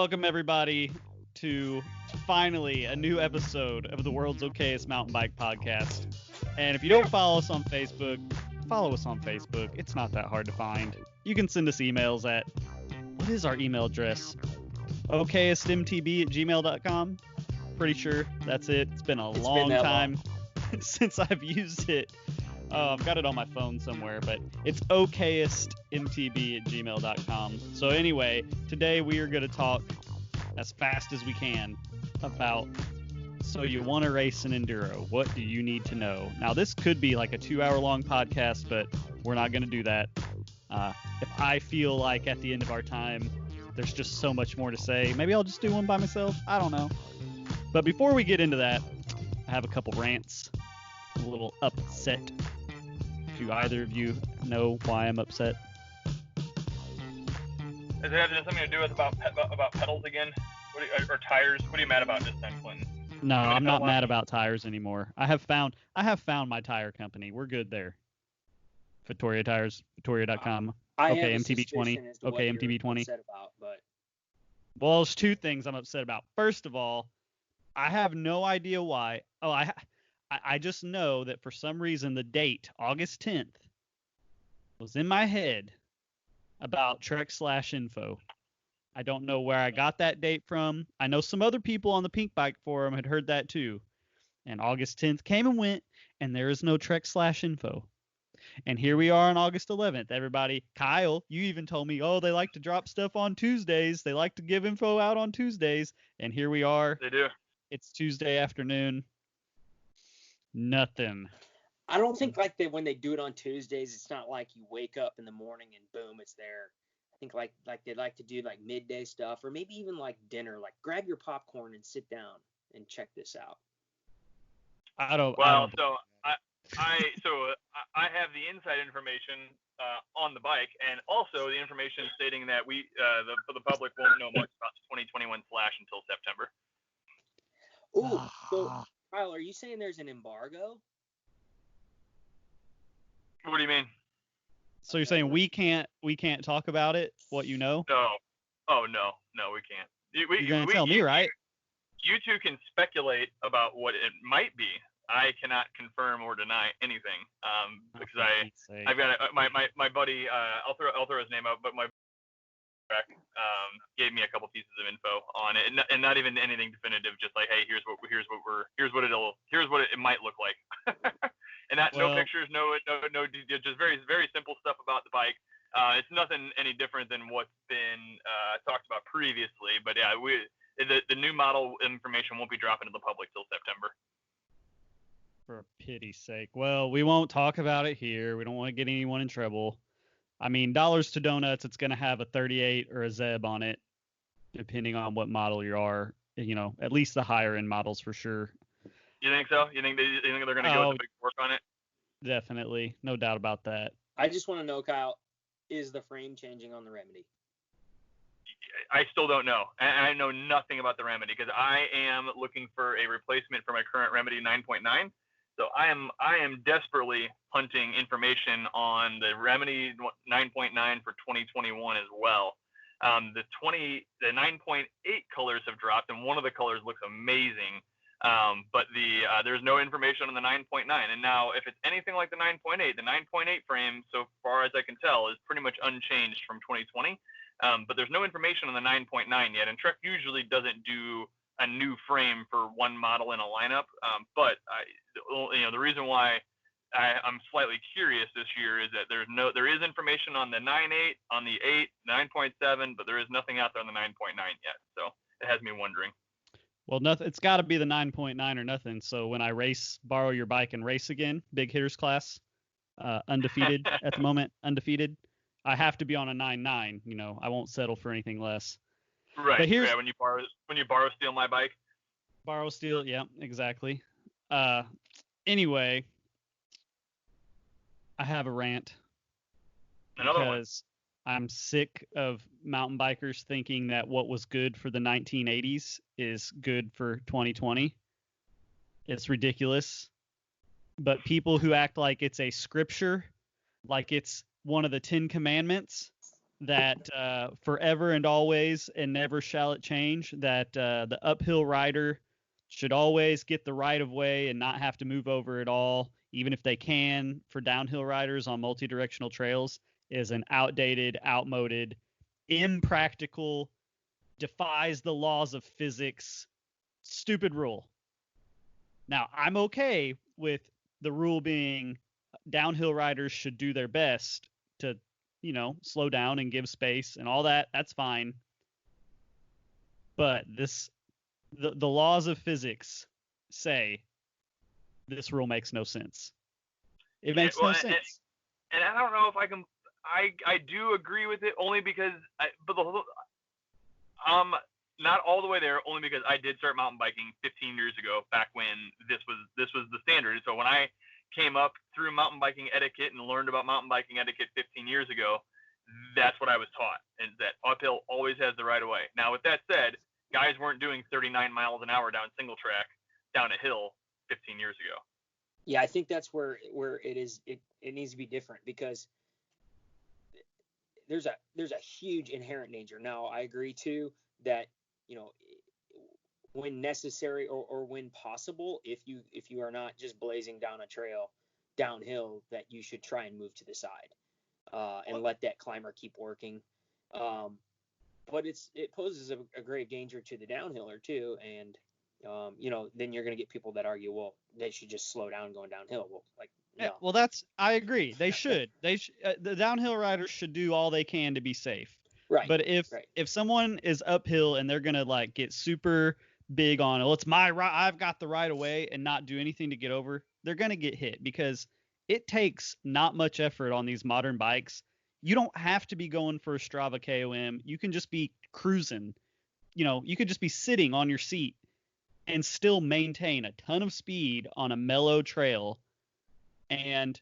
welcome everybody to finally a new episode of the world's okayest mountain bike podcast. And if you don't follow us on Facebook, follow us on Facebook. It's not that hard to find. You can send us emails at, what is our email address? okayestmtb@gmail.com. Pretty sure that's it. It's been a long time since I've used it. I've got it on my phone somewhere, but it's okayestmtb@gmail.com. So anyway, today we are going to talk as fast as we can about, so you want to race an Enduro. What do you need to know? Now, this could be like a 2-hour-long podcast, but we're not going to do that. If I feel like at the end of our time, there's just so much more to say, maybe I'll just do one by myself. I don't know. But before we get into that, I have a couple rants. I'm a little upset. Do either of you know why I'm upset? Does it have something to do with about pedals again? Or tires? What are you mad about this time, Clinton? No, I'm not mad about tires anymore. I have found my tire company. We're good there. Vittoria Tires, Vittoria.com. Okay, MTB20. Okay, MTB20. Well, there's two things I'm upset about. First of all, I have no idea why. I just know that for some reason the date, August 10th, was in my head about Trek/Info. I don't know where I got that date from. I know some other people on the Pink Bike Forum had heard that too. And August 10th came and went, and there is no Trek/Info. And here we are on August 11th. Everybody, Kyle, you even told me, oh, they like to drop stuff on Tuesdays. They like to give info out on Tuesdays. And here we are. They do. It's Tuesday afternoon. Nothing. I don't think when they do it on Tuesdays, it's not like you wake up in the morning and boom, it's there. I think like they like to do like midday stuff, or maybe even like dinner. Like grab your popcorn and sit down and check this out. I have the inside information on the bike, and also the information stating that the public won't know much about the 2021 Slash until September. Ooh, so Kyle, are you saying there's an embargo? What do you mean? So you're saying we can't talk about it? What you know? No. Oh no, we can't. You're gonna tell me, right? You two can speculate about what it might be. I cannot confirm or deny anything, because I've got my buddy. I'll throw his name out, but my gave me a couple pieces of info on it, and not even anything definitive. Just like, hey, here's what it might look like, and no pictures, no, just very very simple stuff about the bike. It's nothing any different than what's been talked about previously, but yeah, the new model information won't be dropping to the public till September. For pity's sake. Well, we won't talk about it here. We don't want to get anyone in trouble. I mean, dollars to donuts, it's going to have a 38 or a Zeb on it, depending on what model you are. You know, at least the higher end models for sure. You think so? You think they're going to go with the big work on it? Definitely. No doubt about that. I just want to know, Kyle, is the frame changing on the Remedy? I still don't know. I know nothing about the Remedy because I am looking for a replacement for my current Remedy 9.9. So I am desperately hunting information on the Remedy 9.9 for 2021 as well. The 9.8 colors have dropped, and one of the colors looks amazing. But there's no information on the 9.9. And now, if it's anything like the 9.8, the 9.8 frame, so far as I can tell, is pretty much unchanged from 2020. But there's no information on the 9.9 yet, and Trek usually doesn't do a new frame for one model in a lineup. But the reason why I'm slightly curious this year is that there is information on the 9.8, on the 8, 9.7, but there is nothing out there on the 9.9 yet. So it has me wondering. Well, nothing. It's got to be the 9.9 or nothing. So when I borrow your bike and race again, big hitters class, undefeated at the moment, undefeated. I have to be on a 9.9. You know, I won't settle for anything less. Right. But when you borrow steal my bike. Borrow steal. Yeah, exactly. Anyway, I have a rant. Another because I'm sick of mountain bikers thinking that what was good for the 1980s is good for 2020. It's ridiculous. But people who act like it's a scripture, like it's one of the 10 Commandments, that forever and always and never shall it change, that the uphill rider should always get the right of way and not have to move over at all, even if they can, for downhill riders on multi-directional trails, is an outdated, outmoded, impractical, defies the laws of physics, stupid rule. Now, I'm okay with the rule being downhill riders should do their best to, slow down and give space and all that. That's fine. But the laws of physics say this rule makes no sense. It makes no sense. And I don't know if I can. I do agree with it only because not all the way there, only because I did start mountain biking 15 years ago, back when this was the standard. So when I came up through mountain biking etiquette and learned about mountain biking etiquette 15 years ago, that's what I was taught, and that uphill always has the right of way. Now, with that said, guys weren't doing 39 miles an hour down single track down a hill 15 years ago. Yeah, I think that's where it is. It needs to be different, because there's a huge inherent danger. Now, I agree too that, when necessary or when possible, if you are not just blazing down a trail downhill, that you should try and move to the side and let that climber keep working. But it poses a great danger to the downhiller too, and then you're going to get people that argue, well, they should just slow down going downhill. Well, no. Yeah, well, I agree. They should. The downhill riders should do all they can to be safe. Right. But if someone is uphill and they're gonna get super big on, well, it's my right, I've got the right of way, and not do anything to get over, they're gonna get hit, because it takes not much effort on these modern bikes. You don't have to be going for a Strava KOM. You can just be cruising. You could just be sitting on your seat and still maintain a ton of speed on a mellow trail. And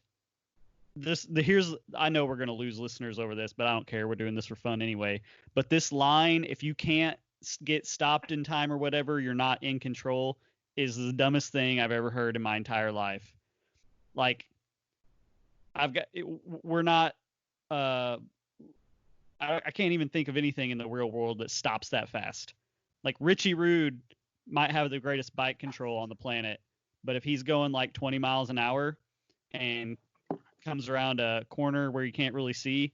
I know we're going to lose listeners over this, but I don't care. We're doing this for fun anyway. But this line, if you can't get stopped in time or whatever, you're not in control, is the dumbest thing I've ever heard in my entire life. We're not, I can't even think of anything in the real world that stops that fast. Like, Richie Rude might have the greatest bike control on the planet, but if he's going 20 miles an hour and comes around a corner where you can't really see,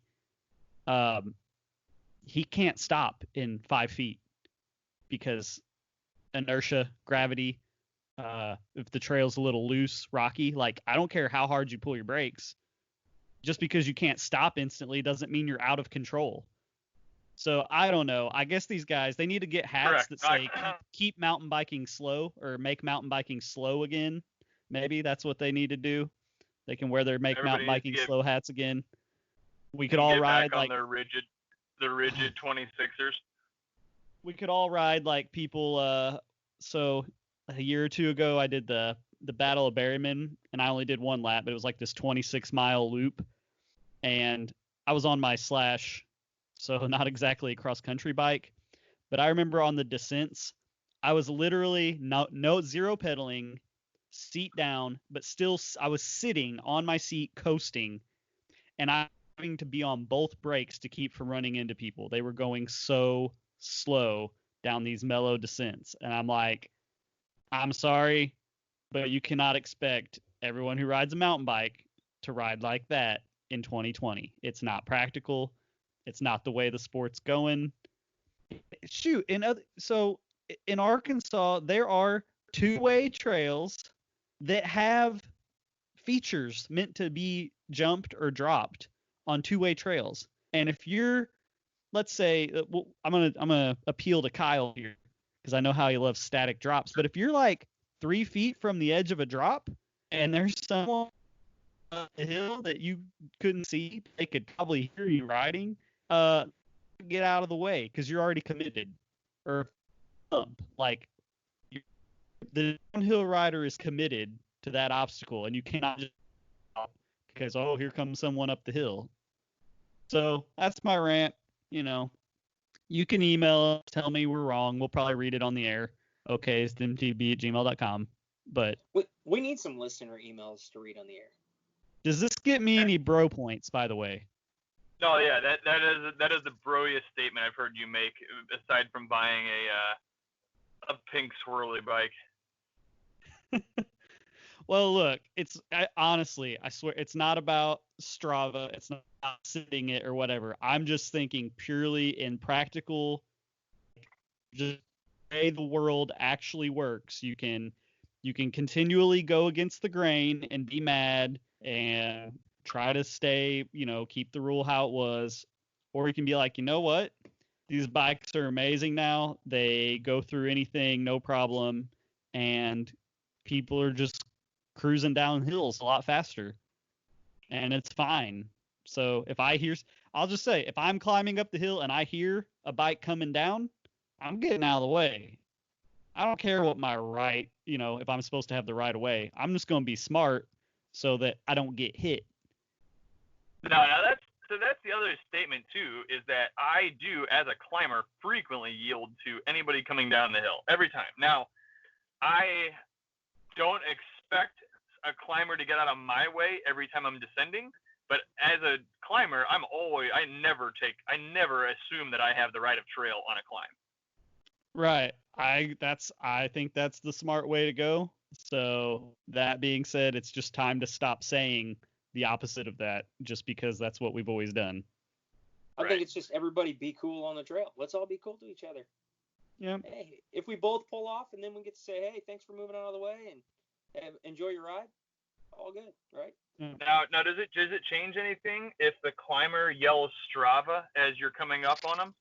he can't stop in 5 feet, because inertia, gravity, if the trail's a little loose, rocky, I don't care how hard you pull your brakes, just because you can't stop instantly doesn't mean you're out of control. So I don't know. I guess these guys, they need to get hats that say keep mountain biking slow, or make mountain biking slow again. Maybe that's what they need to do. They can wear their mountain biking slow hats again. We could all ride back on the rigid 26ers. We could all ride people. So a year or two ago, I did the Battle of Berryman, and I only did one lap, but it was this 26-mile loop, and I was on my Slash, so not exactly a cross-country bike. But I remember on the descents, I was literally zero pedaling, seat down, but still I was sitting on my seat coasting, and I'm having to be on both brakes to keep from running into people. They were going so slow down these mellow descents, and I'm like, I'm sorry, but you cannot expect everyone who rides a mountain bike to ride like that in 2020. It's not practical. It's not the way the sport's going. Shoot, so in Arkansas, there are two-way trails that have features meant to be jumped or dropped on two-way trails. And if you're, let's say, I'm gonna appeal to Kyle here, because I know how he loves static drops. But if you're 3 feet from the edge of a drop and there's someone on the hill that you couldn't see, they could probably hear you riding. Get out of the way, because you're already committed. Or the downhill rider is committed to that obstacle, and you cannot just stop because, here comes someone up the hill. So that's my rant. You can email us, tell me we're wrong. We'll probably read it on the air. Okay, it's mtb@gmail.com. But we need some listener emails to read on the air. Does this get me any bro points, by the way? No, yeah, that is the broiest statement I've heard you make, aside from buying a pink swirly bike. Well, look, honestly, I swear, it's not about Strava. It's not sitting it or whatever. I'm just thinking purely in practical, just the way the world actually works. You can continually go against the grain and be mad and try to stay, keep the rule how it was, or you can be like, you know what? These bikes are amazing now. They go through anything, no problem, and people are just cruising down hills a lot faster, and it's fine. So I'll just say, if I'm climbing up the hill and I hear a bike coming down, I'm getting out of the way. I don't care what my right, if I'm supposed to have the right of way. I'm just going to be smart so that I don't get hit. No, that's the other statement too, is that I do, as a climber, frequently yield to anybody coming down the hill every time. Now, I don't expect a climber to get out of my way every time I'm descending, but as a climber, I never assume that I have the right of trail on a climb. Right. I think that's the smart way to go. So that being said, it's just time to stop saying the opposite of that, just because that's what we've always done. I think it's just everybody be cool on the trail. Let's all be cool to each other. Yeah. Hey, if we both pull off and then we get to say, hey, thanks for moving out of the way and enjoy your ride, all good, right? Now, does it change anything if the climber yells Strava as you're coming up on him?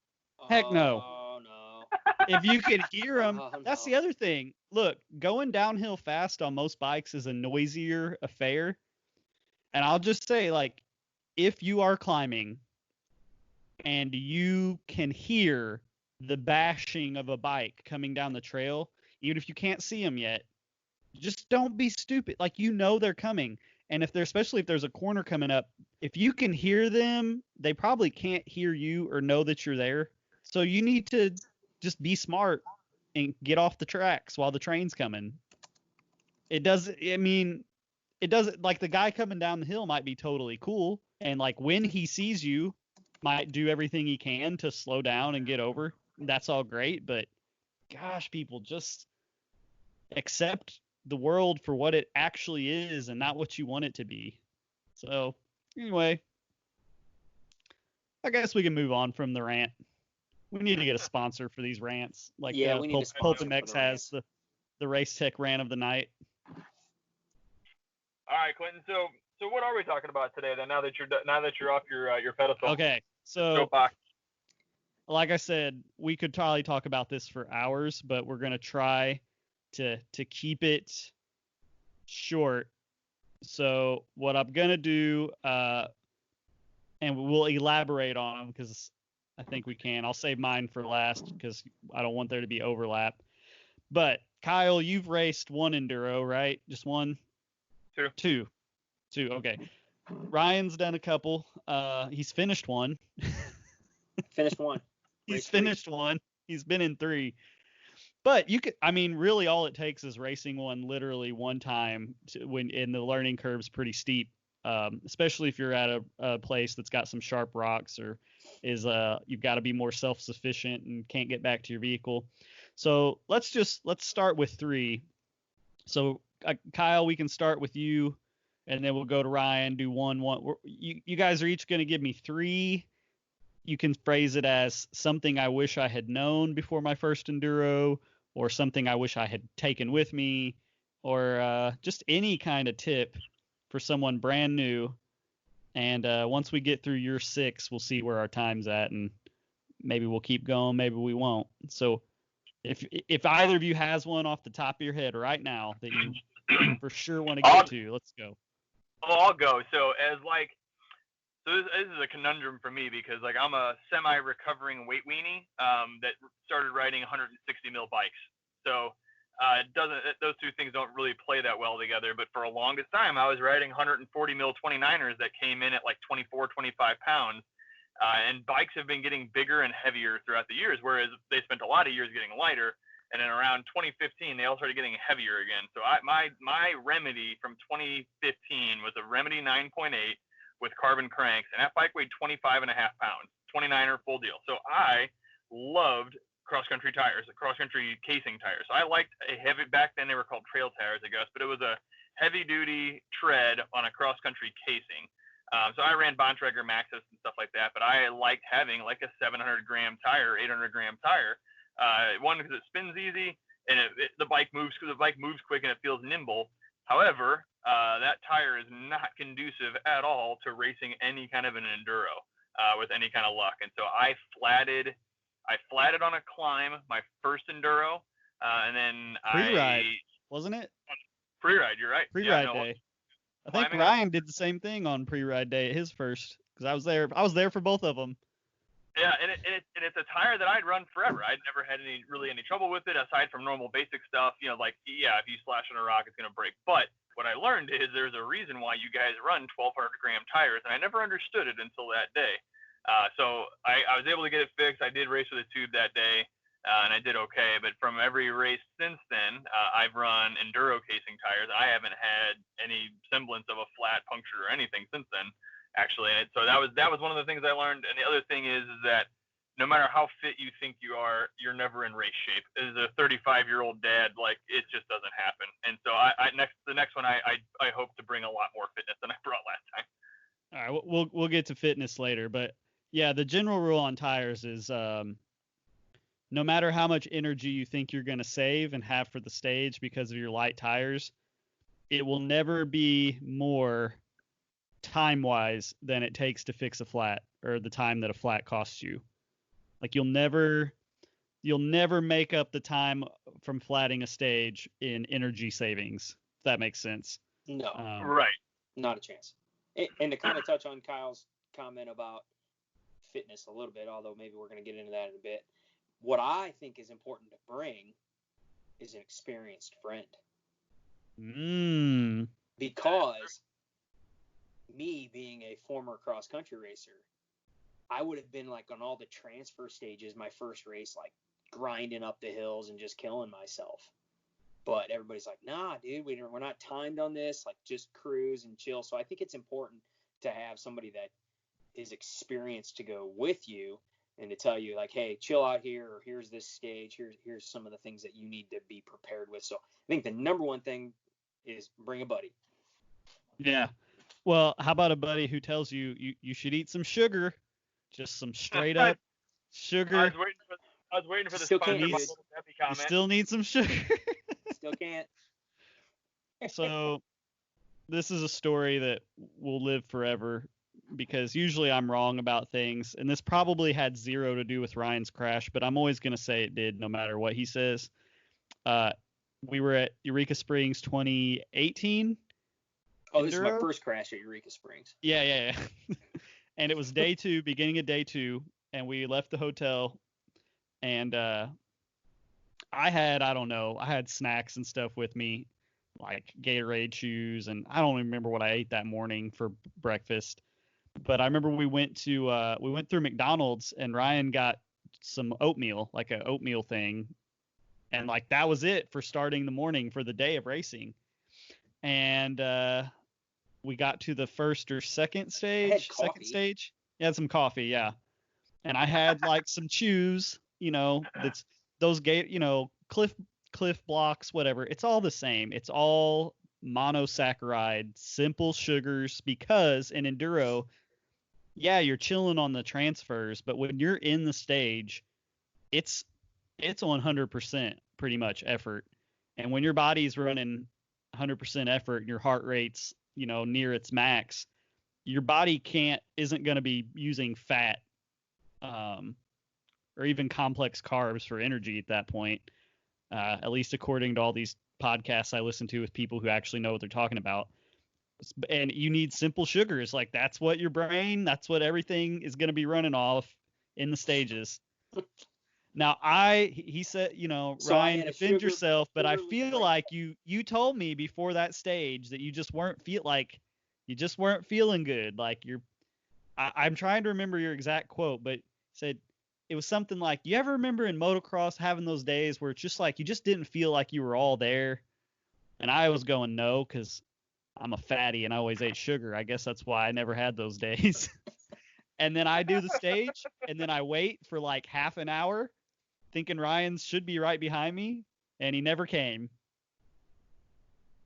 Heck no. Oh, no. If you can hear them, that's the other thing. Look, going downhill fast on most bikes is a noisier affair. And I'll just say, like, if you are climbing and you can hear the bashing of a bike coming down the trail, even if you can't see them yet, just don't be stupid. Like, they're coming. And especially if there's a corner coming up, if you can hear them, they probably can't hear you or know that you're there. So you need to just be smart and get off the tracks while the train's coming. It doesn't, like, the guy coming down the hill might be totally cool. And, like, when he sees you, might do everything he can to slow down and get over. That's all great. But gosh, people, just accept the world for what it actually is and not what you want it to be. So anyway, I guess we can move on from the rant. We need to get a sponsor for these rants. Like, yeah, we need a sponsor. Pulpamex has the Race Tech rant of the night. All right, Clinton. So what are we talking about today then? Now that you're off your pedestal. Okay, so like I said, we could probably talk about this for hours, but we're gonna try to keep it short. So what I'm gonna do, and we'll elaborate on them because I think we can. I'll save mine for last because I don't want there to be overlap. But Kyle, you've raced one enduro, right? Just one? Two. Okay. Ryan's done a couple. He's finished one. He's finished one. He's been in 3. But really all it takes is racing one literally one time when the learning curve's pretty steep, especially if you're at a place that's got some sharp rocks or you've got to be more self-sufficient and can't get back to your vehicle. So let's start with 3. So Kyle, we can start with you, and then we'll go to Ryan, do one. You guys are each going to give me 3. You can phrase it as something I wish I had known before my first enduro, or something I wish I had taken with me, or just any kind of tip for someone brand new. And once we get through your 6, we'll see where our time's at, and maybe we'll keep going, maybe we won't. So if either of you has one off the top of your head right now that you for sure want to get to, let's go. I'll go. So this is a conundrum for me because I'm a semi-recovering weight weenie that started riding 160 mil bikes. So those two things don't really play that well together. But for a longest time, I was riding 140 mil 29ers that came in at like 24, 25 pounds. And bikes have been getting bigger and heavier throughout the years, whereas they spent a lot of years getting lighter. And then around 2015, they all started getting heavier again. So my remedy from 2015 was a Remedy 9.8 with carbon cranks, and that bike weighed 25.5 pounds, 29er full deal. So I loved cross-country tires, the cross-country casing tires. So I liked a heavy, back then they were called trail tires, I guess, but it was a heavy-duty tread on a cross-country casing. So I ran Bontrager Maxxis and stuff like that, but I liked having like a 700-gram tire, 800-gram tire. One, because it spins easy, and the bike moves quick and it feels nimble. However, that tire is not conducive at all to racing any kind of an enduro with any kind of luck. And so I flatted on a climb, my first enduro, and then pre-ride, wasn't it? Pre-ride, you're right. Pre-ride day. I think Ryan did the same thing on pre-ride day at his first, because I was there. I was there for both of them. Yeah, and it's a tire that I'd run forever. I'd never had any trouble with it aside from normal basic stuff. You know, like, yeah, if you slash on a rock, it's gonna break. But what I learned is there's a reason why you guys run 1,200-gram tires, and I never understood it until that day. So I was able to get it fixed. I did race with a tube that day, and I did okay. But from every race since then, I've run enduro casing tires. I haven't had any semblance of a flat, puncture, or anything since then, actually. And so that was one of the things I learned. And the other thing is that no matter how fit you think you are, you're never in race shape. As a 35-year-old dad, like, it just doesn't happen. And so the next one, I hope to bring a lot more fitness than I brought last time. All right, we'll get to fitness later, but yeah, the general rule on tires is no matter how much energy you think you're going to save and have for the stage because of your light tires, it will never be more time-wise than it takes to fix a flat, or the time that a flat costs you. Like, you'll never make up the time from flatting a stage in energy savings, if that makes sense. No. Right. Not a chance. And to kind of touch on Kyle's comment about fitness a little bit, although maybe we're going to get into that in a bit, what I think is important to bring is an experienced friend. Because me being a former cross-country racer, I would have been like on all the transfer stages my first race, like grinding up the hills and just killing myself. But everybody's like, nah, dude, we're not timed on this. Like, just cruise and chill. So I think it's important to have somebody that is experienced to go with you and to tell you, like, hey, chill out here, or here's this stage, here's some of the things that you need to be prepared with. So I think the number one thing is bring a buddy. Yeah. Well, how about a buddy who tells you should eat some sugar, just some straight up sugar. I was waiting for the Still comment. You still need some sugar. Still can't. So this is a story that will live forever, because usually I'm wrong about things, and this probably had zero to do with Ryan's crash, but I'm always going to say it did no matter what he says. We were at Eureka Springs 2018. Oh, this is my first crash at Eureka Springs. Yeah. And it was day 2, beginning of day 2, and we left the hotel, and I had snacks and stuff with me, like Gatorade chews, and I don't even remember what I ate that morning for breakfast. But I remember we went through McDonald's, and Ryan got some oatmeal, like an oatmeal thing, and like that was it for starting the morning for the day of racing. And we got to the first or second stage. You had some coffee, yeah. And I had like some chews, that's those Cliff Blocks, whatever. It's all the same. It's all monosaccharide, simple sugars, because in enduro, yeah, you're chilling on the transfers, but when you're in the stage, it's 100% pretty much effort. And when your body's running 100% effort and your heart rate's, near its max, your body isn't going to be using fat or even complex carbs for energy at that point, at least according to all these podcasts I listen to with people who actually know what they're talking about. And you need simple sugars. Like, that's what that's what everything is going to be running off in the stages. Now, he said, so Ryan, defend yourself, but I feel like you told me before that stage that you just weren't feeling good. Like, I'm trying to remember your exact quote, but said it was something like, you ever remember in motocross having those days where it's just like you just didn't feel like you were all there? And I was going, no, because I'm a fatty and I always ate sugar. I guess that's why I never had those days. And then I do the stage, and then I wait for like half an hour, thinking Ryan should be right behind me, and he never came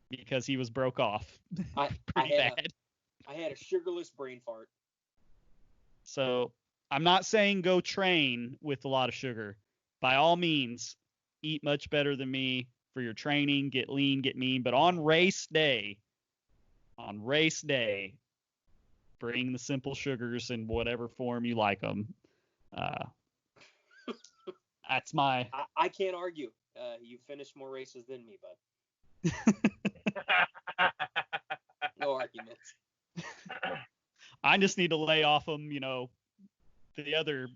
because he was broke off. Pretty bad. I had a sugarless brain fart. So I'm not saying go train with a lot of sugar. By all means, eat much better than me for your training, get lean, get mean. But on race day, bring the simple sugars in whatever form you like them. That's my. I can't argue. You finished more races than me, bud. No arguments. I just need to lay off them, the other,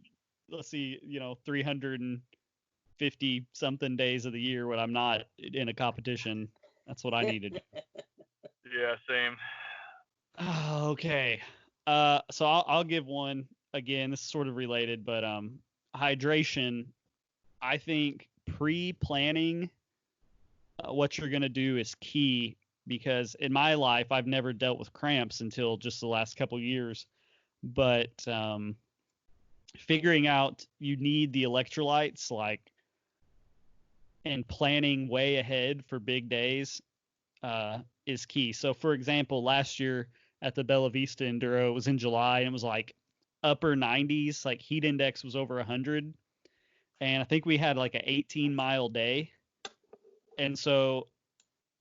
let's see, 350 something days of the year when I'm not in a competition. That's what I needed. Yeah, same. Okay. So I'll give one again. This is sort of related, but hydration. I think pre-planning what you're gonna do is key, because in my life I've never dealt with cramps until just the last couple years. But figuring out you need the electrolytes, and planning way ahead for big days is key. So for example, last year at the Bella Vista Enduro, it was in July and it was like upper 90s, like heat index was over 100. And I think we had like an 18-mile day. And so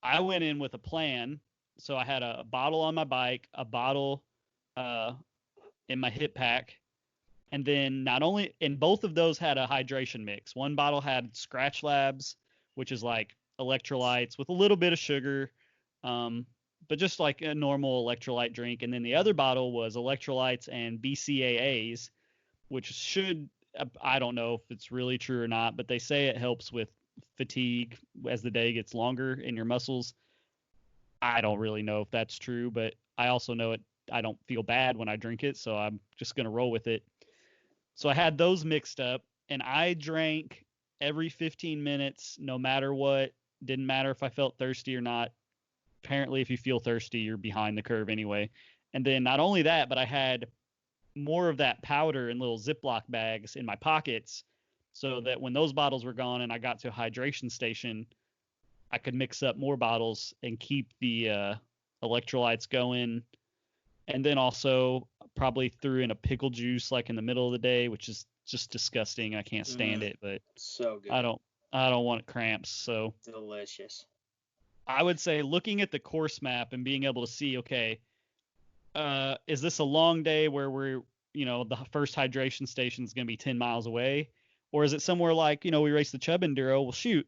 I went in with a plan. So I had a bottle on my bike, a bottle in my hip pack. And then not only, and both of those had a hydration mix. One bottle had Scratch Labs, which is like electrolytes with a little bit of sugar, but just like a normal electrolyte drink. And then the other bottle was electrolytes and BCAAs, which should, I don't know if it's really true or not, but they say it helps with fatigue as the day gets longer in your muscles. I don't really know if that's true, but I also know I don't feel bad when I drink it, so I'm just going to roll with it. So I had those mixed up, and I drank every 15 minutes, no matter what. Didn't matter if I felt thirsty or not. Apparently, if you feel thirsty, you're behind the curve anyway. And then not only that, but I had more of that powder in little Ziploc bags in my pockets, so that when those bottles were gone and I got to a hydration station, I could mix up more bottles and keep the electrolytes going. And then also probably threw in a pickle juice like in the middle of the day, which is just disgusting. I can't stand it, but so good. I don't want cramps. So delicious. I would say looking at the course map and being able to see, okay, is this a long day where we're, the first hydration station is going to be 10 miles away? Or is it somewhere like, we race the Chubb Enduro? Well, shoot,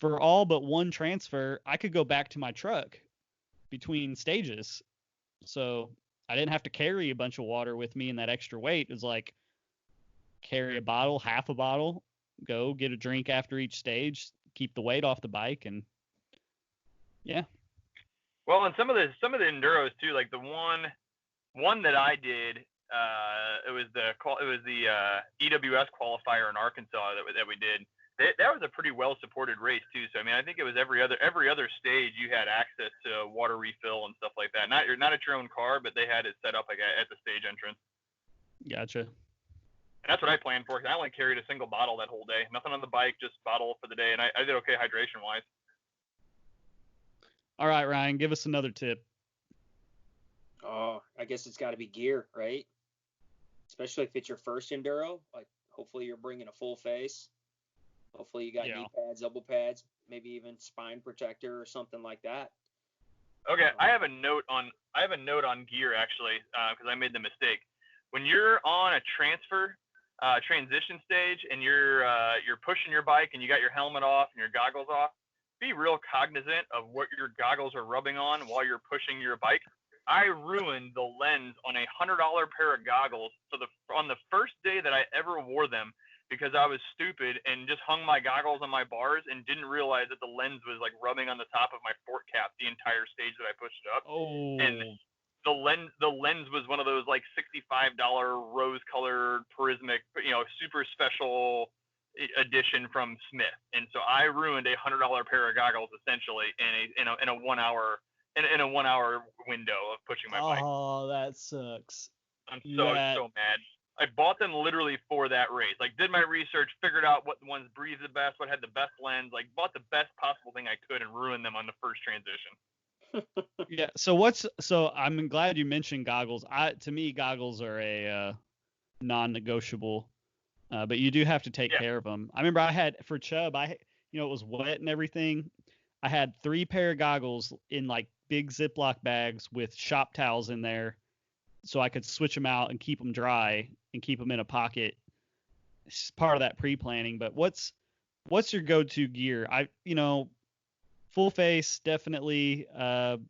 for all but one transfer, I could go back to my truck between stages. So I didn't have to carry a bunch of water with me, and that extra weight was like carry a bottle, half a bottle, go get a drink after each stage, keep the weight off the bike, and yeah. Well, and some of the enduros too, like the one that I did, it was the EWS qualifier in Arkansas that we did. That was a pretty well supported race too. So I mean, I think it was every other stage you had access to water refill and stuff like that. Not at your own car, but they had it set up like at the stage entrance. Gotcha. And that's what I planned for, because I only carried a single bottle that whole day. Nothing on the bike, just bottle for the day, and I did okay hydration wise. All right, Ryan, give us another tip. Oh, I guess it's got to be gear, right? Especially if it's your first enduro. Like, hopefully you're bringing a full face. Hopefully you got knee pads, elbow pads, maybe even spine protector or something like that. Okay, I have a note on gear actually, because I made the mistake. When you're on a transition stage and you're pushing your bike and you got your helmet off and your goggles off, be real cognizant of what your goggles are rubbing on while you're pushing your bike. I ruined the lens on a $100 pair of goggles on the first day that I ever wore them, because I was stupid and just hung my goggles on my bars and didn't realize that the lens was like rubbing on the top of my fork cap the entire stage that I pushed up. Oh. And the lens was one of those like $65 rose-colored prismatic, super special edition from Smith. And so I ruined a $100 pair of goggles essentially in a 1 hour in a 1 hour window of pushing my bike. Oh, that sucks. I'm so mad. I bought them literally for that race. Like, did my research, figured out what ones breathe the best, what had the best lens, like bought the best possible thing I could and ruined them on the first transition. Yeah. So I'm glad you mentioned goggles. To me, goggles are a non-negotiable, but you do have to take care of them. I remember I had for Chubb, it was wet and everything. I had 3 pair of goggles in like big Ziploc bags with shop towels in there, so I could switch them out and keep them dry and keep them in a pocket. It's part of that pre-planning. But what's your go-to gear? Full face definitely, and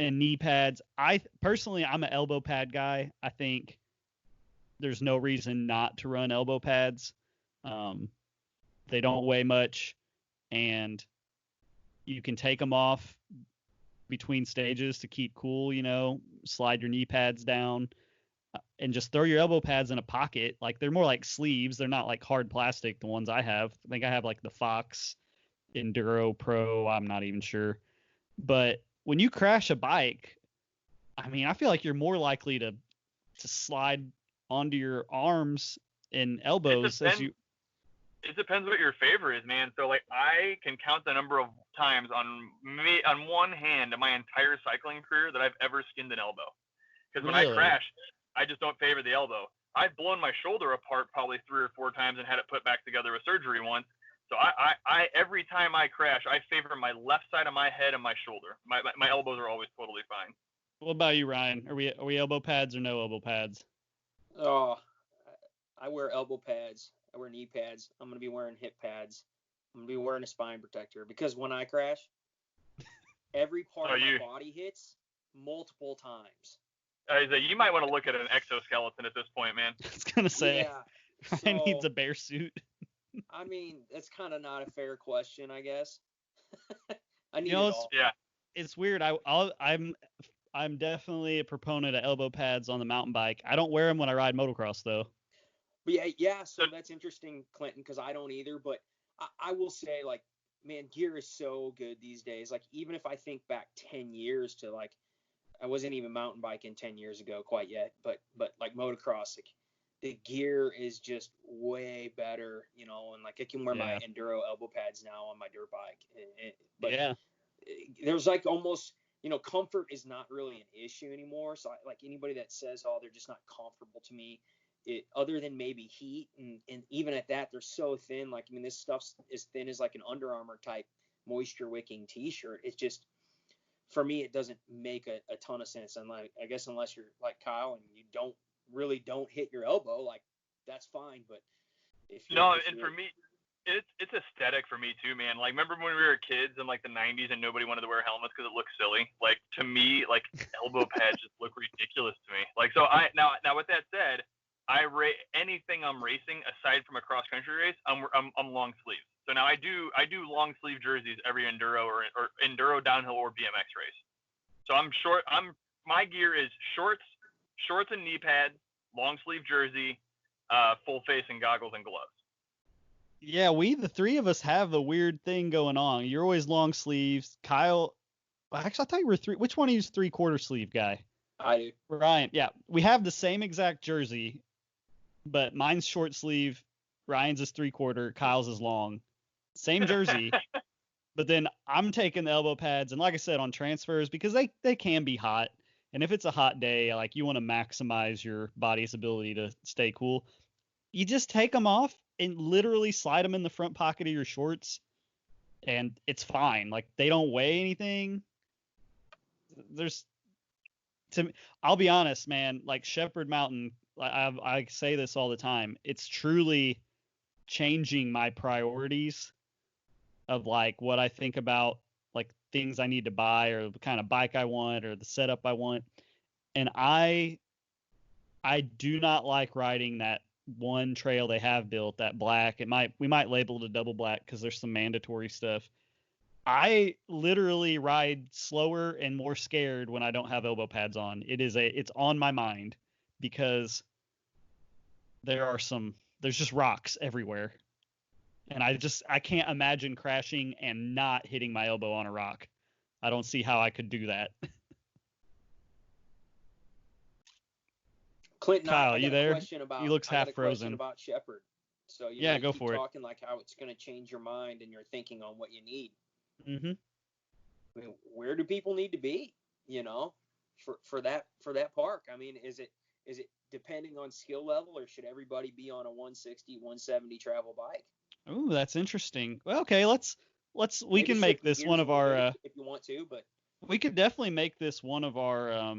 knee pads. Personally, I'm an elbow pad guy. I think there's no reason not to run elbow pads. They don't weigh much, and you can take them off between stages to keep cool, slide your knee pads down and just throw your elbow pads in a pocket. Like, they're more like sleeves. They're not like hard plastic, the ones I have. I think I have like the Fox Enduro Pro. I'm not even sure. But when you crash a bike, I mean, I feel like you're more likely to slide onto your arms and elbows It depends what your favor is, man. So, like, I can count the number of times on one hand in my entire cycling career that I've ever skinned an elbow. Because when I crash, I just don't favor the elbow. I've blown my shoulder apart probably 3 or 4 times and had it put back together with surgery once. So I every time I crash, I favor my left side of my head and my shoulder. My elbows are always totally fine. What about you, Ryan? Are we elbow pads or no elbow pads? Oh, I wear elbow pads. I wear knee pads. I'm going to be wearing hip pads. I'm going to be wearing a spine protector because when I crash, every part of my body hits multiple times. You might want to look at an exoskeleton at this point, man. I was going to say, Ryan needs a bear suit. I mean, that's kind of not a fair question, I guess. I need it all. Yeah. It's weird. I'm definitely a proponent of elbow pads on the mountain bike. I don't wear them when I ride motocross, though. But so that's interesting, Clinton, because I don't either. But I will say, like, man, gear is so good these days. Like, even if I think back 10 years to, like, I wasn't even mountain biking 10 years ago quite yet, but like motocross, like, the gear is just way better, and like I can wear my Enduro elbow pads now on my dirt bike. There's like almost, comfort is not really an issue anymore. So like anybody that says, oh, they're just not comfortable to me, other than maybe heat, and even at that, they're so thin. Like, I mean, this stuff's as thin as like an Under Armour type moisture wicking t-shirt. It's just, for me, it doesn't make a ton of sense. And like, I guess unless you're like Kyle and you don't hit your elbow, like, that's fine. But for me, it's aesthetic for me too, man. Like, remember when we were kids in like the 90s and nobody wanted to wear helmets because it looked silly? Like, to me, like, elbow pads just look ridiculous to me. Like, so now with that said, anything I'm racing aside from a cross country race, I'm long sleeves. So now I do long sleeve jerseys every enduro or enduro downhill or BMX race. So my gear is shorts and knee pads, long sleeve jersey, full face and goggles and gloves. Yeah, the 3 of us have the weird thing going on. You're always long sleeves. Kyle, actually, I thought you were which one of you is 3/4 sleeve guy? I do. Ryan, yeah. We have the same exact jersey, but mine's short sleeve, Ryan's is 3/4, Kyle's is long. Same jersey, but then I'm taking the elbow pads, and like I said, on transfers, because they can be hot. And if it's a hot day, like, you want to maximize your body's ability to stay cool, you just take them off and literally slide them in the front pocket of your shorts, and it's fine. Like, they don't weigh anything. I'll be honest, man, like Shepherd Mountain, I say this all the time, it's truly changing my priorities of like what I think about, like things I need to buy or the kind of bike I want or the setup I want. And I do not like riding that one trail they have built, that black. We might label it a double black because there's some mandatory stuff. I literally ride slower and more scared when I don't have elbow pads on. It's on my mind because there's just rocks everywhere. And I can't imagine crashing and not hitting my elbow on a rock. I don't see how I could do that. Clinton, Kyle, I you got a there? question about He looks half frozen. Shepherd. So yeah, you go keep for talking like how it's going to change your mind and your thinking on what you need. Mm-hmm. I mean, where do people need to be? For that park. I mean, is it depending on skill level, or should everybody be on a 160, 170 travel bike? Oh, that's interesting. Well, okay, let's we Maybe can make this one of our if you want to, but we could definitely make this one of our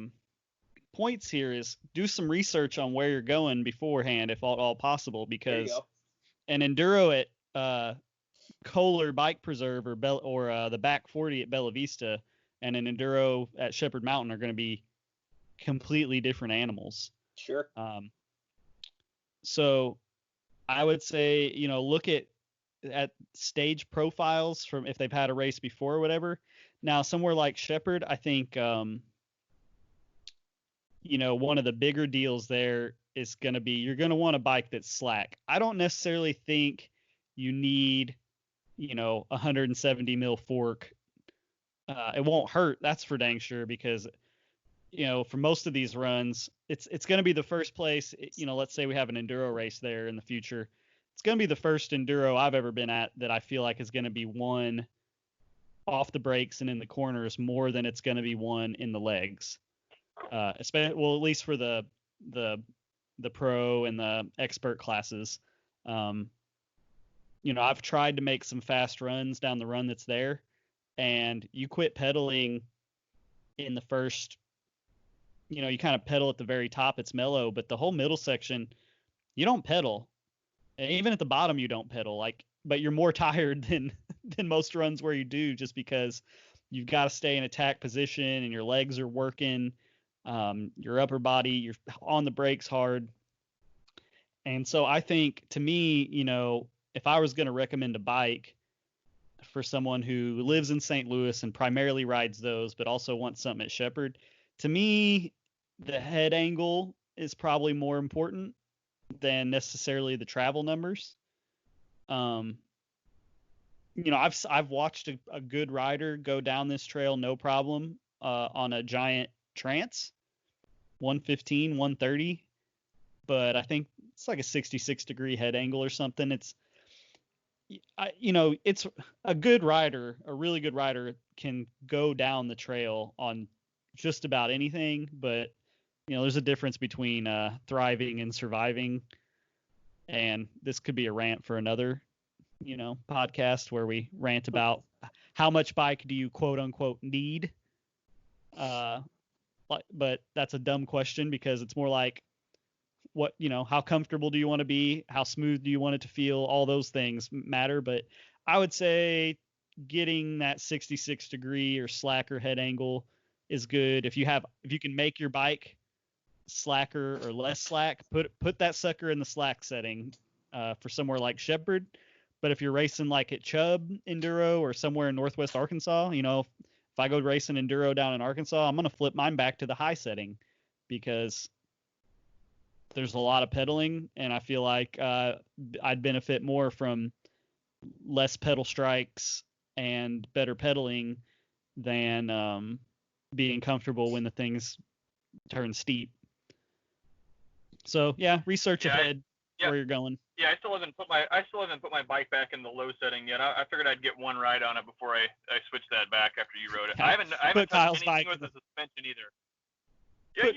points here is do some research on where you're going beforehand, if at all possible, because an enduro at Kohler Bike Preserve or the Back 40 at Bella Vista and an enduro at Shepherd Mountain are going to be completely different animals. Sure. So I would say, look at stage profiles from if they've had a race before or whatever. Now, somewhere like Shepherd, I think, one of the bigger deals there is going to be you're going to want a bike that's slack. I don't necessarily think you need, 170 mil fork. It won't hurt, that's for dang sure, because, for most of these runs, it's going to be the first place, let's say we have an enduro race there in the future. It's going to be the first enduro I've ever been at that I feel like is going to be one off the brakes and in the corners more than it's going to be one in the legs. Especially, well, at least for the pro and the expert classes. I've tried to make some fast runs down the run that's there, and you quit pedaling in the first, you kind of pedal at the very top, it's mellow, but the whole middle section, you don't pedal. And even at the bottom, you don't pedal, but you're more tired than most runs where you do, just because you've got to stay in attack position and your legs are working, your upper body, you're on the brakes hard. And so I think, to me, if I was going to recommend a bike for someone who lives in St. Louis and primarily rides those, but also wants something at Shepherd, to me, the head angle is probably more important than necessarily the travel numbers. I've watched a good rider go down this trail no problem on a giant Trance 115, 130, but I think it's like a 66 degree head angle or something. It's a good rider, a really good rider can go down the trail on just about anything, but there's a difference between thriving and surviving. And this could be a rant for another, podcast where we rant about how much bike do you quote unquote need. But that's a dumb question, because it's more like, what, how comfortable do you want to be? How smooth do you want it to feel? All those things matter. But I would say getting that 66 degree or slacker head angle is good. If you can make your bike slacker or less slack, put that sucker in the slack setting for somewhere like Shepherd. But if you're racing like at Chubb Enduro or somewhere in Northwest Arkansas, if I go racing Enduro down in Arkansas, I'm going to flip mine back to the high setting, because there's a lot of pedaling, and I feel like I'd benefit more from less pedal strikes and better pedaling than being comfortable when the things turn steep. So yeah, research ahead where you're going. Yeah, I still haven't put my bike back in the low setting yet. I figured I'd get one ride on it before I switched that back after you rode it. I haven't touched anything with the suspension either. Yeah,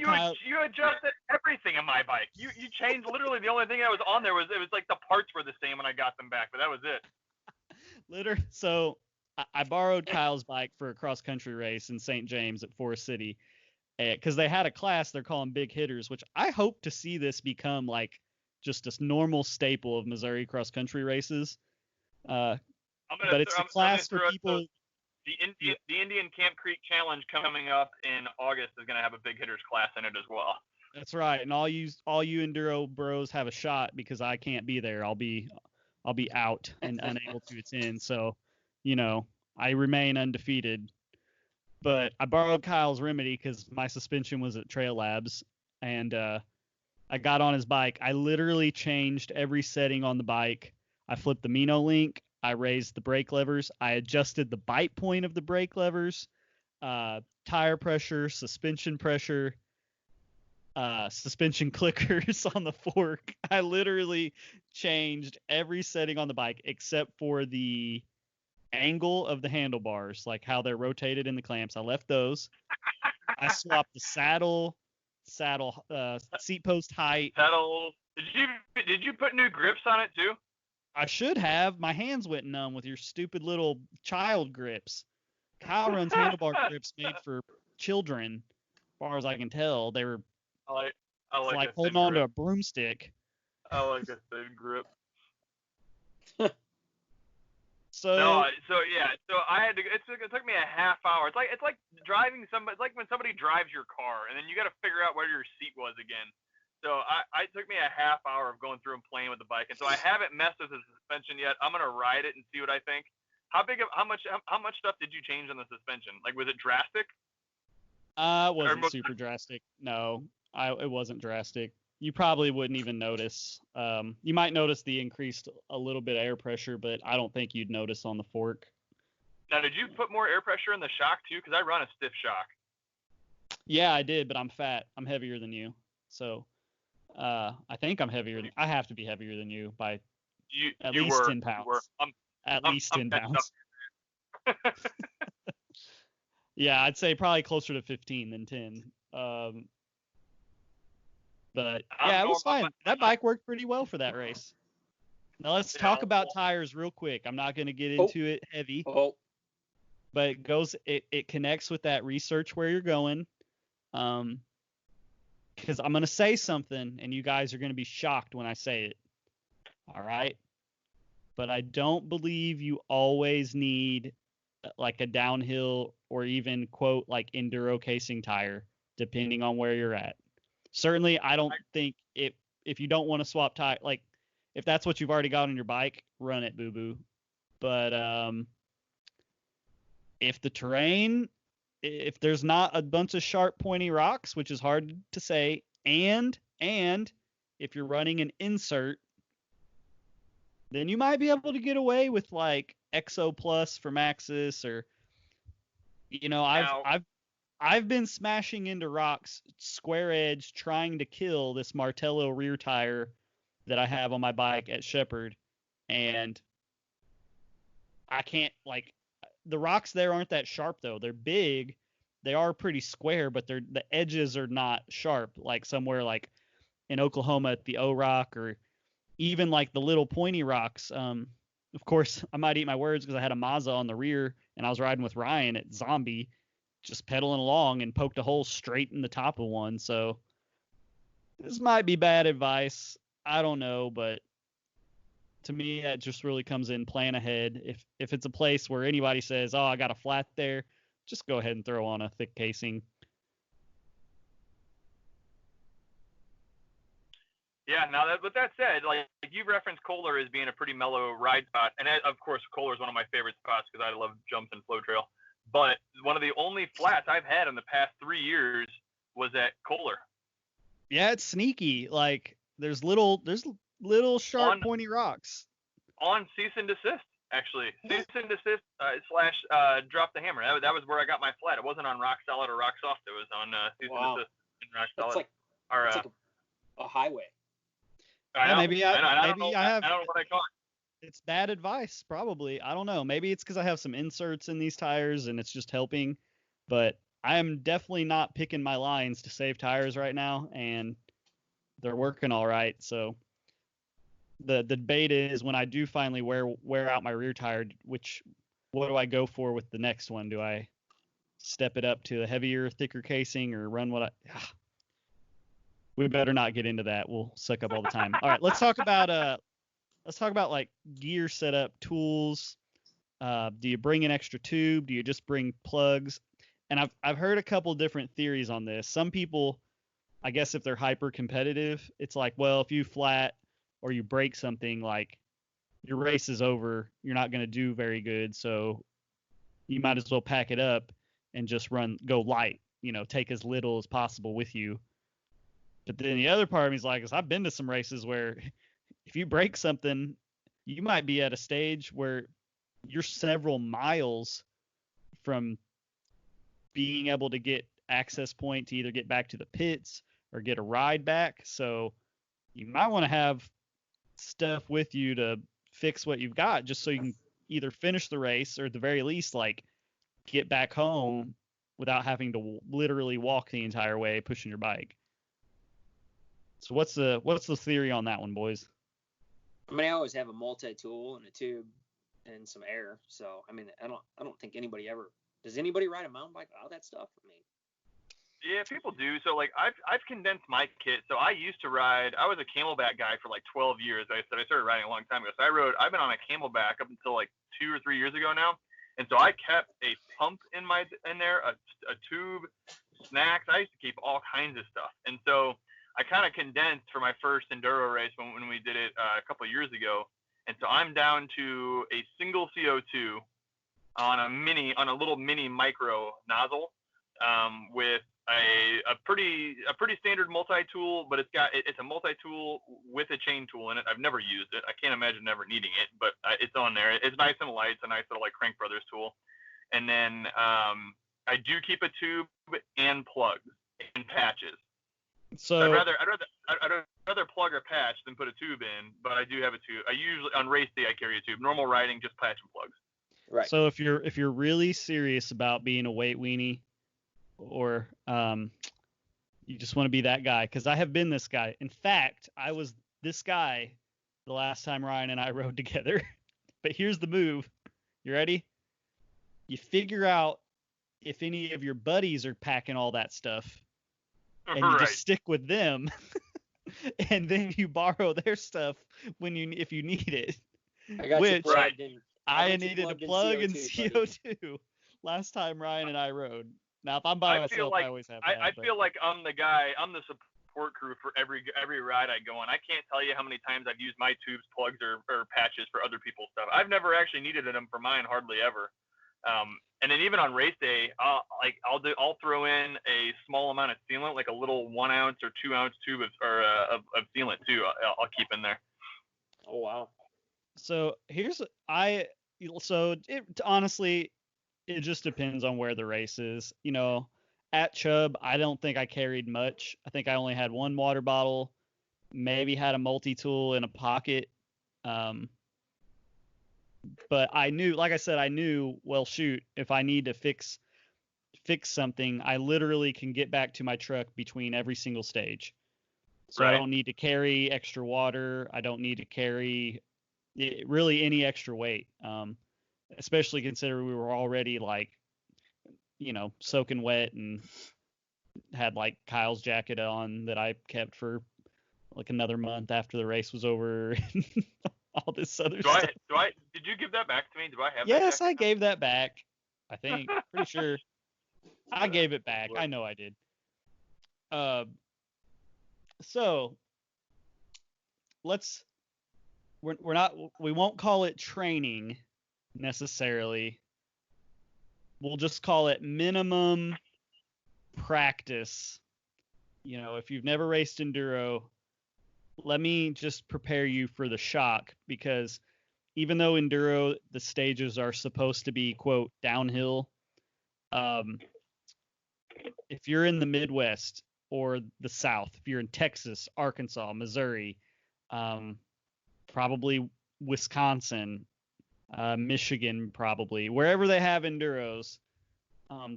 you adjusted everything in my bike. You changed literally the only thing that was on there was like the parts were the same when I got them back, but that was it. So I borrowed Kyle's bike for a cross country race in St. James at Forest City, because they had a class they're calling big hitters, which I hope to see this become like just a normal staple of Missouri cross country races. But it's a class for people. The Indian Camp Creek Challenge coming up in August is going to have a big hitters class in it as well. That's right, and all you enduro bros have a shot, because I can't be there. I'll be out and unable to attend. So, I remain undefeated. But I borrowed Kyle's Remedy because my suspension was at Trail Labs, and I got on his bike. I literally changed every setting on the bike. I flipped the Mino link. I raised the brake levers. I adjusted the bite point of the brake levers. tire pressure, suspension pressure, suspension clickers on the fork. I literally changed every setting on the bike except for the angle of the handlebars, like how they're rotated in the clamps. I left those. I swapped the saddle, seat post height. Saddle. Did you put new grips on it too? I should have. My hands went numb with your stupid little child grips. Kyle runs handlebar grips made for children, as far as I can tell. They were I like holding on to a broomstick. I like a thin grip. So I had to. It took me a half hour. It's like driving somebody. It's like when somebody drives your car, and then you got to figure out where your seat was again. So it took me a half hour of going through and playing with the bike, and so I haven't messed with the suspension yet. I'm gonna ride it and see what I think. How much stuff did you change on the suspension? Like, was it drastic? It wasn't super drastic. No, it wasn't drastic. You probably wouldn't even notice. You might notice the increased a little bit of air pressure, but I don't think you'd notice on the fork. Now, did you put more air pressure in the shock too? Because I run a stiff shock. Yeah, I did, but I'm fat. I'm heavier than you, so I think I'm heavier. I have to be heavier than you by at least 10 pounds. At least 10 pounds. Yeah, I'd say probably closer to 15 than 10. But yeah, it was fine. That bike worked pretty well for that race. Now let's talk about tires real quick. I'm not going to get into it heavy. But it connects with that research where you're going. Because I'm going to say something and you guys are going to be shocked when I say it. All right? But I don't believe you always need like a downhill or even quote like enduro casing tire, depending on where you're at. Certainly, I don't think if you don't want to swap tire, like if that's what you've already got on your bike, run it, boo-boo. But if the terrain, if there's not a bunch of sharp, pointy rocks, which is hard to say, and if you're running an insert, then you might be able to get away with like Exo Plus for Maxxis, or I've been smashing into rocks square edge trying to kill this Martello rear tire that I have on my bike at Shepherd, and I can't, like, the rocks there aren't that sharp though. They're big, they are pretty square, but the edges are not sharp like somewhere like in Oklahoma at the O Rock, or even like the little pointy rocks. Of course, I might eat my words because I had a Mazda on the rear and I was riding with Ryan at Zombie, just pedaling along and poked a hole straight in the top of one. So this might be bad advice. I don't know, but to me, that just really comes in plan ahead. If it's a place where anybody says, oh, I got a flat there, just go ahead and throw on a thick casing. Yeah, now with that said, like you referenced Kohler as being a pretty mellow ride spot, and of course Kohler is one of my favorite spots because I love jumps and flow trail. But one of the only flats I've had in the past 3 years was at Kohler. Yeah, it's sneaky. Like there's little sharp pointy rocks. On cease and desist, actually. Cease and desist / drop the hammer. That was where I got my flat. It wasn't on rock solid or rock soft. It was on cease and desist and rock solid. It's like a highway. I don't know what I call it. It's bad advice, probably. I don't know. Maybe it's because I have some inserts in these tires and it's just helping. But I am definitely not picking my lines to save tires right now, and they're working all right. So the debate is, when I do finally wear out my rear tire, what do I go for with the next one? Do I step it up to a heavier, thicker casing, or run we better not get into that. We'll suck up all the time. All right, let's talk about like gear setup, tools. Do you bring an extra tube? Do you just bring plugs? And I've heard a couple different theories on this. Some people, I guess if they're hyper competitive, it's like, well, if you flat or you break something, like your race is over, you're not going to do very good, so you might as well pack it up and just go light, take as little as possible with you. But then the other part of me is like, I've been to some races where if you break something, you might be at a stage where you're several miles from being able to get access point to either get back to the pits or get a ride back. So you might want to have stuff with you to fix what you've got, just so you can either finish the race or at the very least like get back home without having to literally walk the entire way pushing your bike. So what's the theory on that one, boys? I mean, I always have a multi-tool and a tube and some air. So I mean, I don't think anybody ever does. Anybody ride a mountain bike without that stuff? I mean, yeah, people do. So like I've condensed my kit. So I used to ride. I was a Camelback guy for like 12 years. I started riding a long time ago. So I've been on a Camelback up until like 2 or 3 years ago now. And so I kept a pump in there, a tube, snacks. I used to keep all kinds of stuff. And so I kind of condensed for my first Enduro race when we did it a couple of years ago. And so I'm down to a single CO2 on a little mini micro nozzle, with a pretty standard multi-tool, but it's a multi-tool with a chain tool in it. I've never used it. I can't imagine never needing it, but it's on there. It's nice and light. It's a nice little like Crank Brothers tool. And then I do keep a tube and plugs and patches. So I'd rather plug or patch than put a tube in, but I do have a tube. I usually on race day I carry a tube. Normal riding, just patch and plugs. right. So if you're really serious about being a weight weenie, or you just want to be that guy, because I have been this guy. In fact, I was this guy the last time Ryan and I rode together. But here's the move. You ready? You figure out if any of your buddies are packing all that stuff, and you just stick with them, and then you borrow their stuff if you need it. I got you plugged in. I needed a plug in CO2 last time Ryan and I rode. Now, if I'm by myself, I always have that. I feel like I'm the guy. I'm the support crew for every ride I go on. I can't tell you how many times I've used my tubes, plugs, or patches for other people's stuff. I've never actually needed them for mine, hardly ever. And then even on race day, I'll throw in a small amount of sealant, like a little 1 ounce or 2 ounce tube of sealant too. I'll keep in there. Oh wow. So honestly, it just depends on where the race is. You know, at Chubb, I don't think I carried much. I think I only had one water bottle, maybe had a multi-tool in a pocket. But I knew, like I said, well, shoot, if I need to fix something, I literally can get back to my truck between every single stage. So right. I don't need to carry extra water. I don't need to carry really any extra weight. Especially considering we were already like, you know, soaking wet and had like Kyle's jacket on that I kept for like another month after the race was over and all this other stuff. Did you give that back to me? Do I have Yes, I gave that back. I think. Pretty sure. I gave it back. I know I did. So we won't call it training necessarily. We'll just call it minimum practice. You know, if you've never raced enduro, let me just prepare you for the shock, because even though enduro, the stages are supposed to be, quote, downhill, if you're in the Midwest or the South, if you're in Texas, Arkansas, Missouri, probably Wisconsin, Michigan, probably wherever they have enduros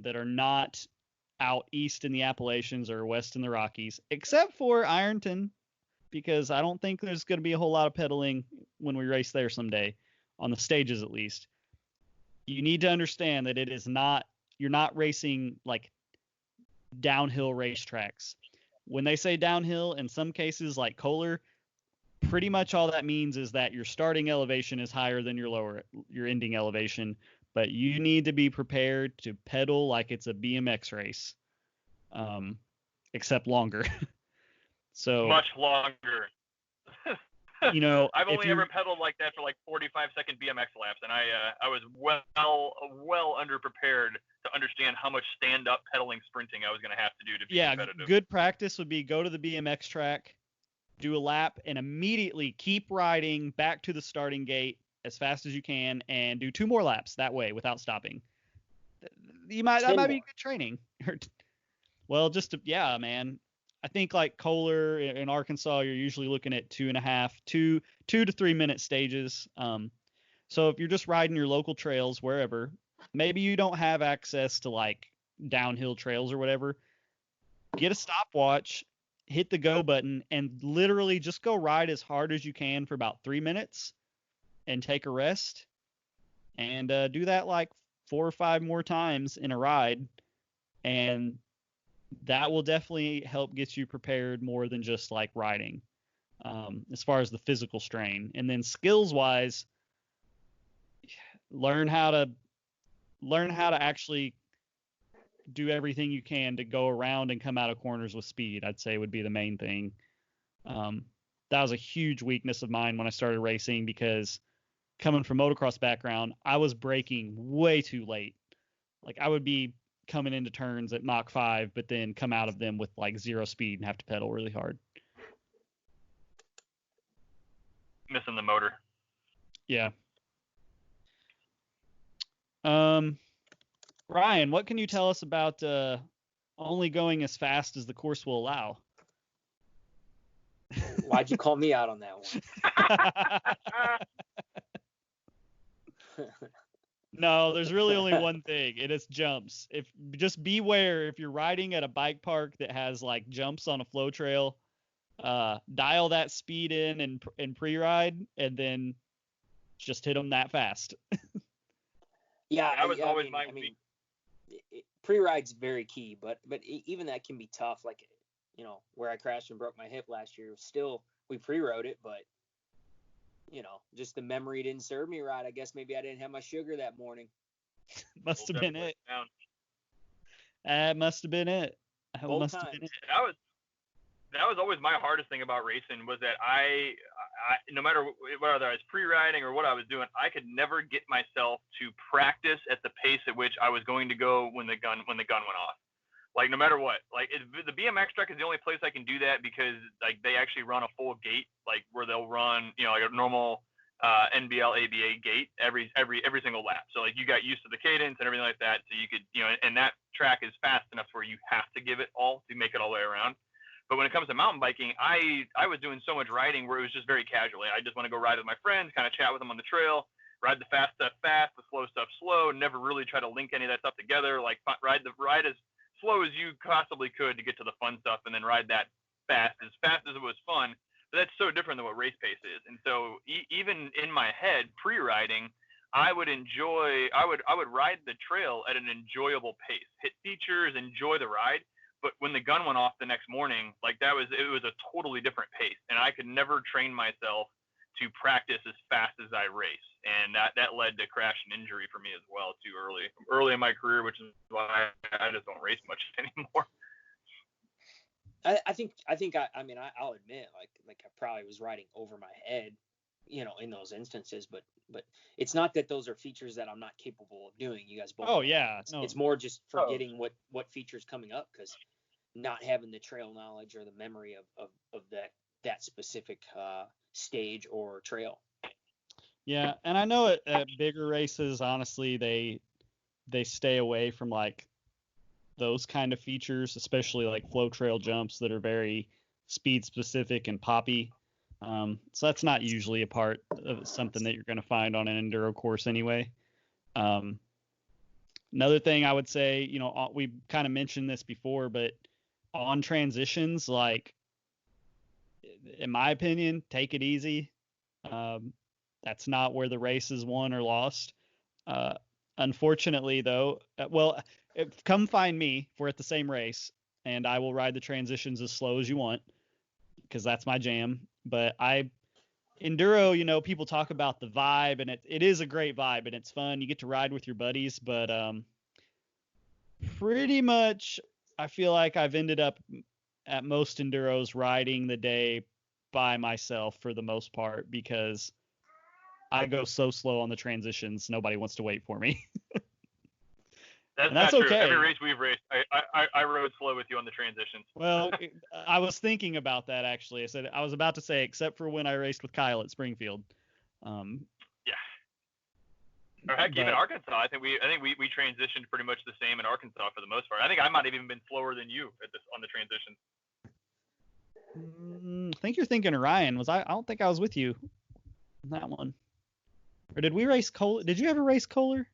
that are not out east in the Appalachians or west in the Rockies, except for Ironton, because I don't think there's going to be a whole lot of pedaling when we race there someday, on the stages at least. You need to understand that you're not racing like downhill racetracks. When they say downhill, in some cases like Kohler, pretty much all that means is that your starting elevation is higher than your ending elevation, but you need to be prepared to pedal like it's a BMX race, except longer. So much longer. You know, I've only ever pedaled like that for like 45-second BMX laps, and I was well underprepared to understand how much stand-up pedaling sprinting I was going to have to do to be competitive. Yeah, good practice would be go to the BMX track, do a lap, and immediately keep riding back to the starting gate as fast as you can, and do 2 more laps that way without stopping. that might be good training. Well, man. I think like Kohler in Arkansas, you're usually looking at 2 to 3 minute stages. So if you're just riding your local trails wherever, maybe you don't have access to like downhill trails or whatever, get a stopwatch, hit the go button, and literally just go ride as hard as you can for about 3 minutes and take a rest, and do that like 4 or 5 more times in a ride, and that will definitely help get you prepared more than just like riding, as far as the physical strain. And then skills wise, learn how to actually do everything you can to go around and come out of corners with speed, I'd say would be the main thing. That was a huge weakness of mine when I started racing, because coming from motocross background, I was braking way too late. Like I would be coming into turns at Mach 5, but then come out of them with like 0 speed and have to pedal really hard. Missing the motor. Yeah. Ryan, what can you tell us about only going as fast as the course will allow? Why'd you call me out on that one? No, there's really only one thing, and it's jumps. Just beware if you're riding at a bike park that has like jumps on a flow trail, dial that speed in and pre-ride, and then just hit them that fast. Yeah, that was always pre-ride's very key, but even that can be tough. Like, you know, where I crashed and broke my hip last year, still we pre-rode it, but you know, just the memory didn't serve me right. I guess maybe I didn't have my sugar that morning. Must have been it. That must have been it. That was always my hardest thing about racing, was that I no matter whether I was pre-riding or what I was doing, I could never get myself to practice at the pace at which I was going to go when the gun went off. Like no matter what, like the BMX track is the only place I can do that, because like they actually run a full gate, like where they'll run, you know, like a normal NBL ABA gate every single lap. So like you got used to the cadence and everything like that, so you could, you know, and that track is fast enough where you have to give it all to make it all the way around. But when it comes to mountain biking, I was doing so much riding where it was just very casual. I just want to go ride with my friends, kind of chat with them on the trail, ride the fast stuff fast, the slow stuff slow, never really try to link any of that stuff together. Like ride as slow as you possibly could to get to the fun stuff, and then ride that fast as it was fun. But that's so different than what race pace is. And so even in my head, pre-riding, I would ride the trail at an enjoyable pace, hit features, enjoy the ride. But when the gun went off the next morning, like it was a totally different pace, and I could never train myself to practice as fast as I race, and that led to crash and injury for me as well too early in my career, which is why I just don't race much anymore. I think I'll admit like I probably was riding over my head, you know, in those instances, but it's not that those are features that I'm not capable of doing. You guys both. Oh yeah, it's more just forgetting what features coming up, because not having the trail knowledge or the memory of that specific stage or trail. Yeah, and I know at bigger races, honestly, they stay away from like those kind of features, especially like flow trail jumps that are very speed specific and poppy. So that's not usually a part of something that you're going to find on an enduro course anyway. Another thing I would say, you know, we kind of mentioned this before, but on transitions, like, in my opinion, take it easy. That's not where the race is won or lost. Unfortunately, though, come find me if we're at the same race, and I will ride the transitions as slow as you want, because that's my jam. But enduro, you know, people talk about the vibe, and it is a great vibe, and it's fun. You get to ride with your buddies, but pretty much I feel like I've ended up at most enduros riding the day by myself for the most part, because I go so slow on the transitions, nobody wants to wait for me. That's not true. Okay. Every race we've raced, I rode slow with you on the transitions. Well, I was thinking about that actually. I was about to say, except for when I raced with Kyle at Springfield. Yeah. Or heck, even Arkansas. I think we transitioned pretty much the same in Arkansas for the most part. I think I might have even been slower than you on the transition. I think you're thinking Orion. I don't think I was with you on that one. Or did we race Kohler? Did you ever race Kohler?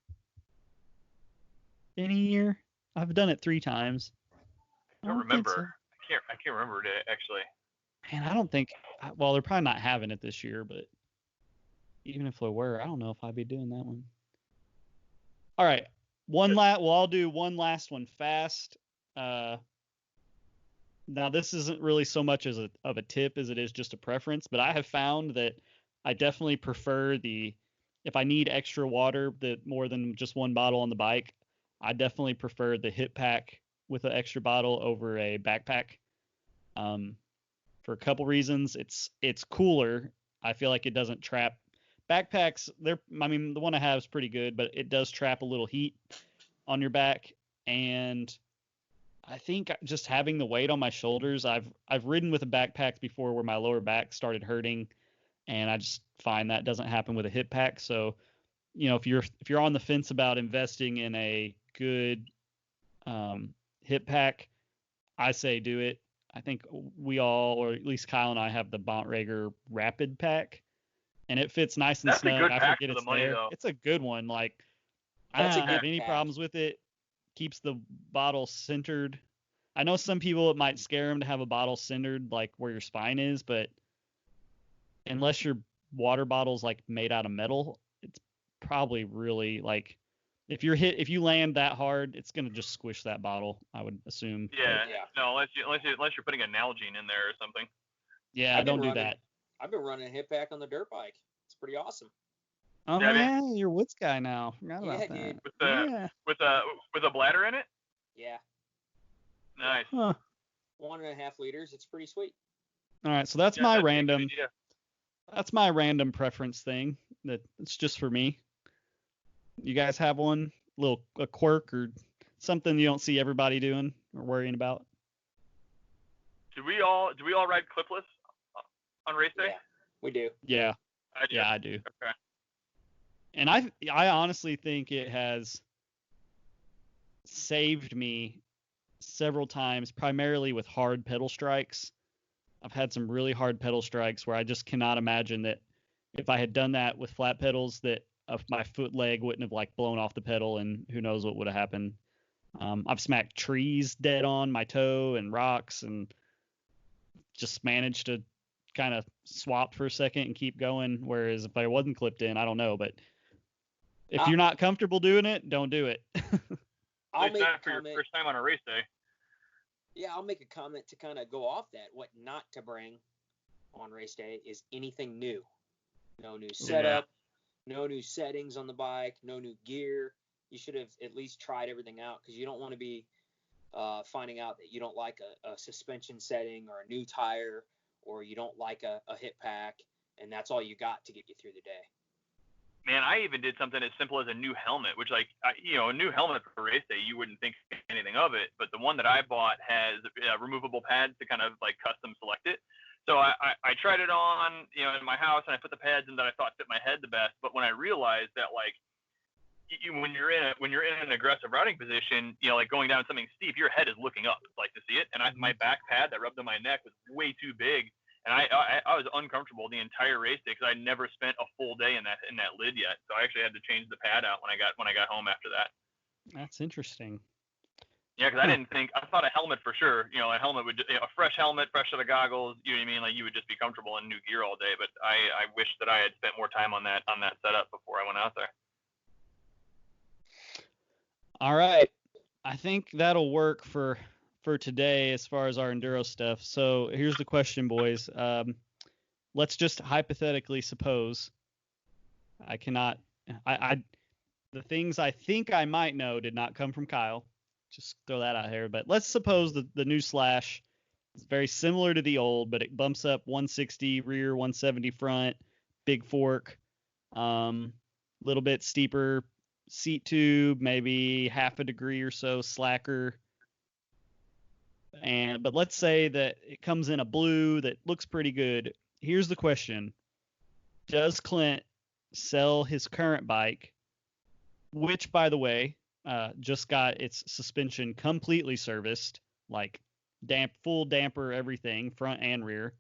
Any year? I've done it 3 times. I don't remember. So. I can't remember it actually. Man, I don't think. Well, they're probably not having it this year, but even if they were, I don't know if I'd be doing that one. All right, well, I'll do one last one fast. Now, this isn't really so much of a tip as it is just a preference, but I have found that I definitely prefer if I need extra water, more than just one bottle on the bike, I definitely prefer the hip pack with an extra bottle over a backpack. For a couple reasons. It's cooler. I feel like it doesn't trap. Backpacks, the one I have is pretty good, but it does trap a little heat on your back. And I think just having the weight on my shoulders, I've ridden with a backpack before where my lower back started hurting, and I just find that doesn't happen with a hip pack. So, if you're on the fence about investing in a good hip pack, I say do it. I think we all, or at least Kyle and I, have the Bontrager Rapid Pack, and it fits nice and snug. That's a good pack for the money, though. It's a good one. Like, I don't have any problems with it. Keeps the bottle centered. I know some people, it might scare them to have a bottle centered like where your spine is, but unless your water bottle's like made out of metal, it's probably really like, if you land that hard, it's gonna just squish that bottle, I would assume. Yeah. No, unless you're putting a Nalgene in there or something. Yeah, don't do that. I've been running a hip pack on the dirt bike. It's pretty awesome. Oh yeah, you're a Woods guy now. Forgot about that. Dude. With a bladder in it. Yeah. Nice. Huh. 1.5 liters. It's pretty sweet. All right, so that's my random. That's my random preference thing. That it's just for me. You guys have one, a quirk or something you don't see everybody doing or worrying about? Do we all ride clipless on race day? Yeah, we do. Yeah. I do. Okay. And I honestly think it has saved me several times, primarily with hard pedal strikes. I've had some really hard pedal strikes where I just cannot imagine that if I had done that with flat pedals, that my foot leg wouldn't have like blown off the pedal, and who knows what would have happened. I've smacked trees dead on my toe and rocks, and just managed to kind of swap for a second and keep going. Whereas if I wasn't clipped in, I don't know. But if you're not comfortable doing it, don't do it. I'll make a for comment. Your first time on a race day. Yeah, I'll make a comment to kind of go off that. What not to bring on race day is anything new. No new setup, no new settings on the bike, no new gear. You should have at least tried everything out, because you don't want to be finding out that you don't like a suspension setting or a new tire, or you don't like a hip pack, and that's all you got to get you through the day. Man, I even did something as simple as a new helmet, which, like, a new helmet for race day, you wouldn't think anything of it. But the one that I bought has removable pads to kind of like custom select it. So I tried it on, in my house, and I put the pads in that I thought fit my head the best. But when I realized that, like, when you're in an aggressive riding position, like going down something steep, your head is looking up, like, to see it. And my back pad that rubbed on my neck was way too big. And I was uncomfortable the entire race day, because I never spent a full day in that lid yet. So I actually had to change the pad out when I got home after that. That's interesting. Yeah, because I thought a helmet for sure. A helmet would, a fresh helmet, fresh set of goggles. You know what I mean? Like, you would just be comfortable in new gear all day. But I wish that I had spent more time on that setup before I went out there. All right, I think that'll work for today as far as our enduro stuff. So here's the question, boys. Let's just hypothetically suppose the things I think I might know did not come from Kyle. Just throw that out here. But let's suppose the new Slash is very similar to the old, but it bumps up 160 rear, 170 front, big fork, little bit steeper seat tube, maybe half a degree or so slacker. But let's say that it comes in a blue that looks pretty good. Here's the question. Does Klint sell his current bike which, by the way, just got its suspension completely serviced, like full damper, everything, front and rear.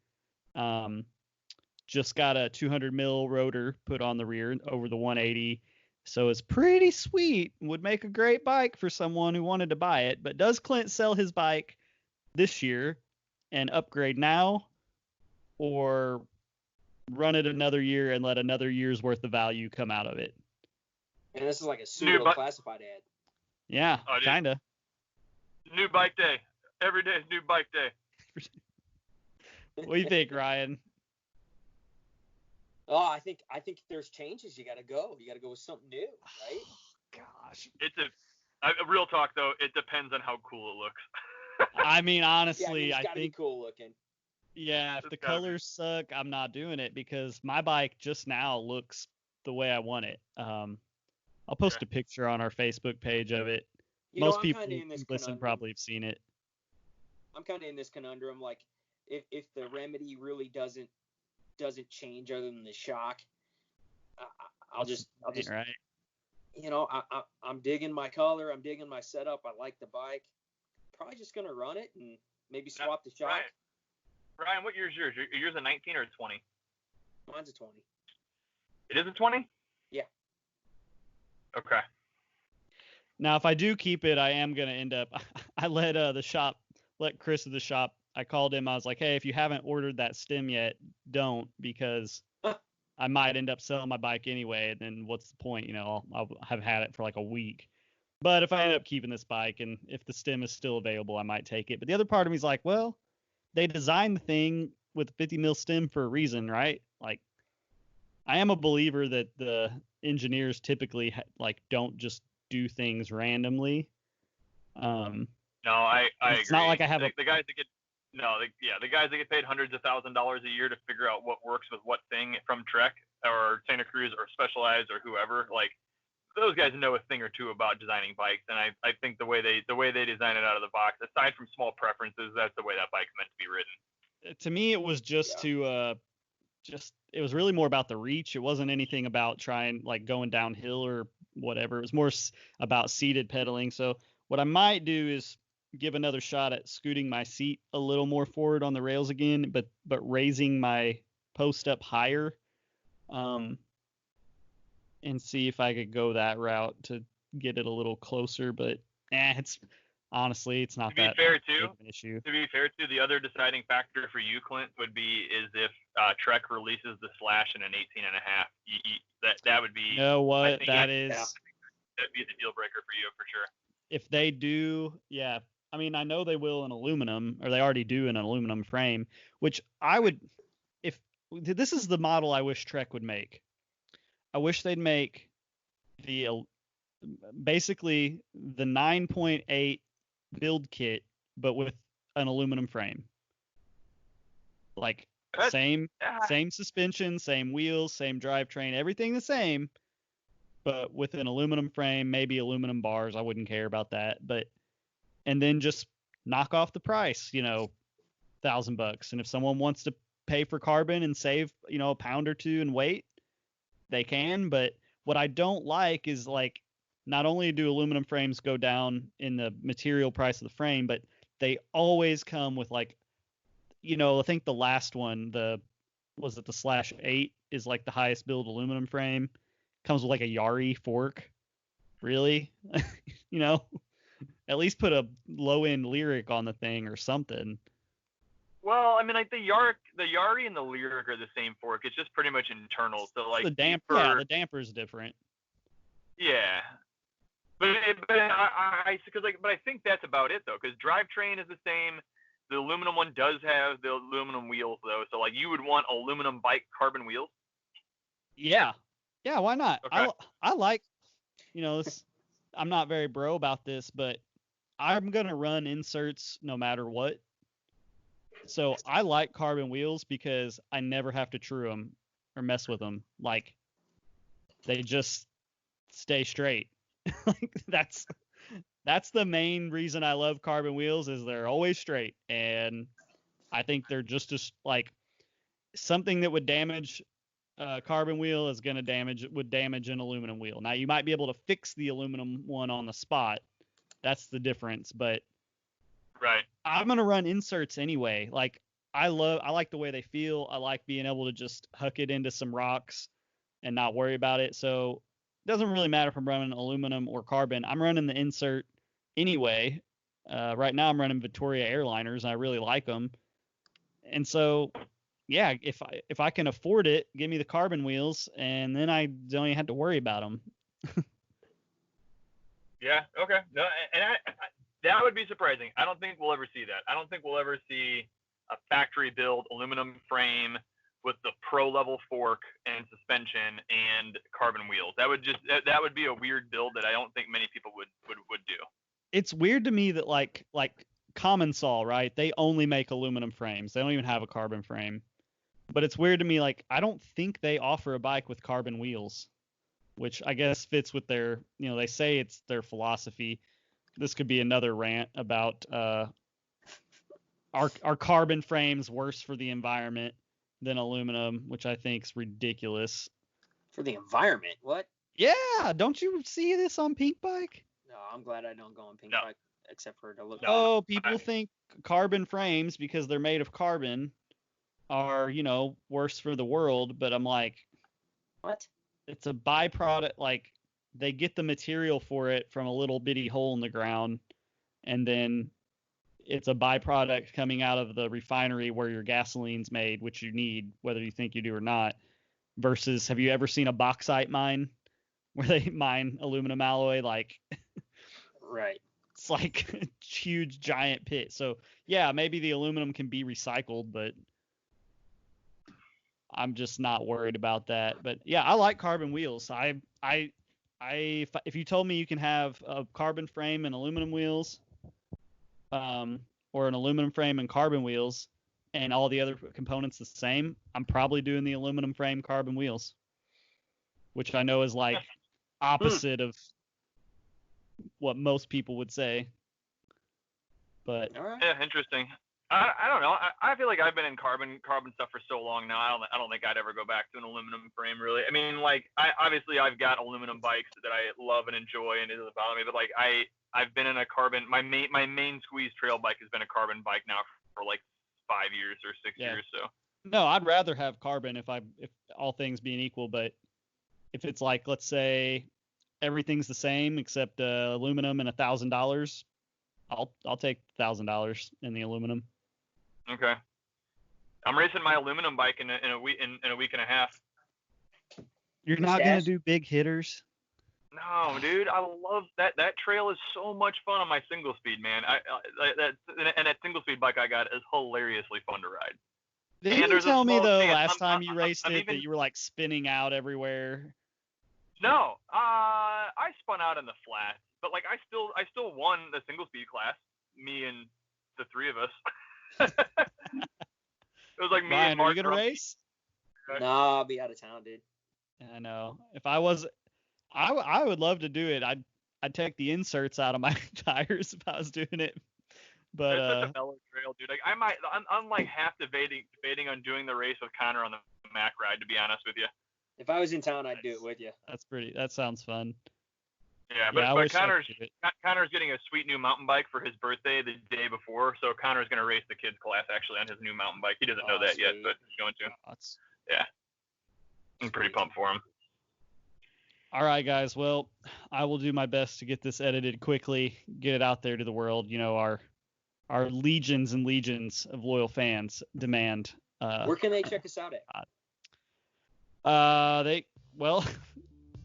Just got a 200 mil rotor put on the rear over the 180. So it's pretty sweet. Would make a great bike for someone who wanted to buy it. But does Klint sell his bike this year and upgrade now, or run it another year and let another year's worth of value come out of it? And this is like a pseudo classified ad. Yeah, kind of. New bike day. Every day is new bike day. What do you think, Ryan? Oh, I think if there's changes, you got to go. You got to go with something new, right? Gosh. It's a real talk though. It depends on how cool it looks. I mean, honestly, it's gotta be cool looking. Yeah, if the colors suck, I'm not doing it, because my bike just now looks the way I want it. I'll post a picture on our Facebook page of it. Most people who listen probably have seen it. I'm kind of in this conundrum, like if the remedy really doesn't change other than the shock, I'll just right. I'm digging my color, I'm digging my setup, I like the bike. Probably just gonna run it and maybe swap the shock. Ryan, what year is yours? Yours a 19 or a 20? Mine's a 20. It is a 20? Yeah. Okay. Now, if I do keep it, I am gonna end up. I let Chris of the shop. I called him. I was like, hey, if you haven't ordered that stem yet, don't, because I might end up selling my bike anyway. And then what's the point? I'll have had it for like a week. But if I end up keeping this bike, and if the stem is still available, I might take it. But the other part of me is like, well, they designed the thing with a 50 mil stem for a reason, right? Like, I am a believer that the engineers typically don't just do things randomly. No, I agree. It's not like I have the guys that get the guys that get paid hundreds of $1,000s a year to figure out what works with what thing from Trek or Santa Cruz or Specialized or whoever, like, those guys know a thing or two about designing bikes, and I think the way they design it out of the box, aside from small preferences, that's the way that bike's meant to be ridden. To me, it was just it was really more about the reach. It wasn't anything about trying, like, going downhill or whatever. It was more about seated pedaling. So what I might do is give another shot at scooting my seat a little more forward on the rails again, but raising my post up higher. And see if I could go that route to get it a little closer. But it's honestly, it's not that big of an issue. To be fair, too, the other deciding factor for you, Klint, would be is if Trek releases the Slash in an 18.5. That would be. You know what? That'd be the deal breaker for you for sure. If they do, yeah. I mean, I know they will in aluminum, or they already do in an aluminum frame, which I would. If this is the model I wish Trek would make. I wish they'd make basically the 9.8 build kit, but with an aluminum frame. Like same suspension, same wheels, same drivetrain, everything the same, but with an aluminum frame, maybe aluminum bars. I wouldn't care about that, and then just knock off the price, $1,000. And if someone wants to pay for carbon and save, a pound or two in weight, they can. But what I don't like is, like, not only do aluminum frames go down in the material price of the frame, but they always come with, like, I think the last one, the Slash 8 is like the highest build aluminum frame, comes with like a Yari fork. Really? At least put a low end Lyric on the thing or something. Well, I mean, like the Yari and the Lyric are the same fork. It's just pretty much internal. So, like, the damper's different. Yeah, but I think that's about it though, because drivetrain is the same. The aluminum one does have the aluminum wheels though, so, like, you would want aluminum bike carbon wheels. Yeah, why not? Okay. I like, I'm not very bro about this, but I'm gonna run inserts no matter what. So I like carbon wheels because I never have to true them or mess with them. Like, they just stay straight. Like, that's the main reason I love carbon wheels, is they're always straight. And I think they're just as, like, something that would damage carbon wheel is would damage an aluminum wheel. Now you might be able to fix the aluminum one on the spot. That's the difference. But right, I'm gonna run inserts anyway. Like I like the way they feel. I like being able to just huck it into some rocks and not worry about it. So it doesn't really matter if I'm running aluminum or carbon. I'm running the insert anyway. Right now I'm running Victoria Airliners and I really like them. And so, yeah, if I can afford it, give me the carbon wheels, and then I don't even have to worry about them. Yeah. Okay. No, and I that would be surprising. I don't think we'll ever see that. I don't think we'll ever see a factory built aluminum frame with the pro level fork and suspension and carbon wheels. That would be a weird build that I don't think many people would do. It's weird to me that like Common Saw, right? They only make aluminum frames. They don't even have a carbon frame. But it's weird to me, like, I don't think they offer a bike with carbon wheels, which I guess fits with their, they say it's their philosophy. This could be another rant about are carbon frames worse for the environment than aluminum, which I think is ridiculous. For the environment? What? Yeah, don't you see this on Pink Bike? No, I'm glad I don't go on Pink Bike except for to look. Oh, people think carbon frames, because they're made of carbon, are, worse for the world, but I'm like, what? It's a byproduct. Like, they get the material for it from a little bitty hole in the ground, and then it's a byproduct coming out of the refinery where your gasoline's made, which you need, whether you think you do or not. Versus, have you ever seen a bauxite mine where they mine aluminum alloy? Like, right. It's like a huge giant pit. So yeah, maybe the aluminum can be recycled, but I'm just not worried about that. But yeah, I like carbon wheels. If you told me you can have a carbon frame and aluminum wheels, or an aluminum frame and carbon wheels, and all the other components the same, I'm probably doing the aluminum frame carbon wheels, which I know is like opposite of what most people would say. But yeah, interesting. I don't know. I feel like I've been in carbon stuff for so long now. I don't think I'd ever go back to an aluminum frame, really. I mean, like, obviously I've got aluminum bikes that I love and enjoy, and it doesn't bother me. But like, I've been in a carbon. My main squeeze trail bike has been a carbon bike now for like 5 years or 6 years. So. No, I'd rather have carbon if all things being equal. But if it's like, let's say everything's the same except aluminum and $1,000, I'll take $1,000 in the aluminum. Okay. I'm racing my aluminum bike in a week and a half. You're not gonna do big hitters? No, dude. I love that. That trail is so much fun on my single speed, man. That single speed bike I got is hilariously fun to ride. Didn't you tell me though last time you raced it that you were like spinning out everywhere? No, I spun out in the flat, but like I still won the single speed class. Me and the three of us. It was like me Ryan, and Mark. Are you gonna race? No, I'll be out of town, dude. I know. If I was, I would love to do it. I'd take the inserts out of my tires if I was doing it. But it's such a mellow trail, dude. Like I'm like half debating on doing the race with Connor on the Mac ride, to be honest with you. If I was in town, I'd do it with you. That sounds fun. Yeah, but Connor's getting a sweet new mountain bike for his birthday the day before, so Connor's gonna race the kids class actually on his new mountain bike. He doesn't know that yet, but he's going to. Yeah, I'm pretty pumped for him. All right, guys. Well, I will do my best to get this edited quickly, get it out there to the world. Our legions and legions of loyal fans demand. Where can they check us out at?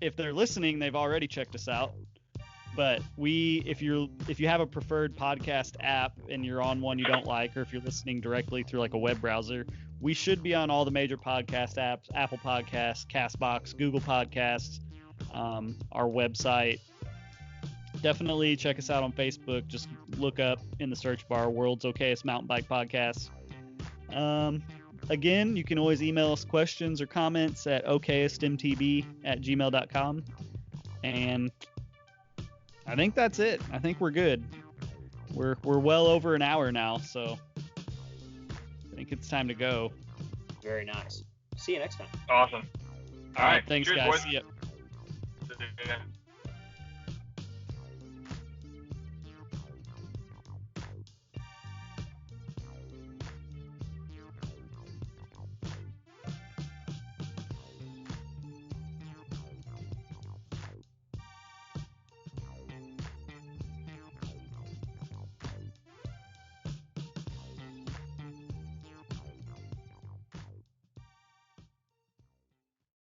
If they're listening, they've already checked us out. But if you have a preferred podcast app and you're on one you don't like, or if you're listening directly through like a web browser, we should be on all the major podcast apps: Apple Podcasts, Castbox, Google Podcasts, our website. Definitely check us out on Facebook. Just look up in the search bar "World's Okayest Mountain Bike Podcast." Again, you can always email us questions or comments at okayestmtb@gmail.com. And I think that's it. I think we're good. We're well over an hour now, so I think it's time to go. Very nice. See you next time. Awesome. All right. Thanks, Cheers, guys. boys. See ya.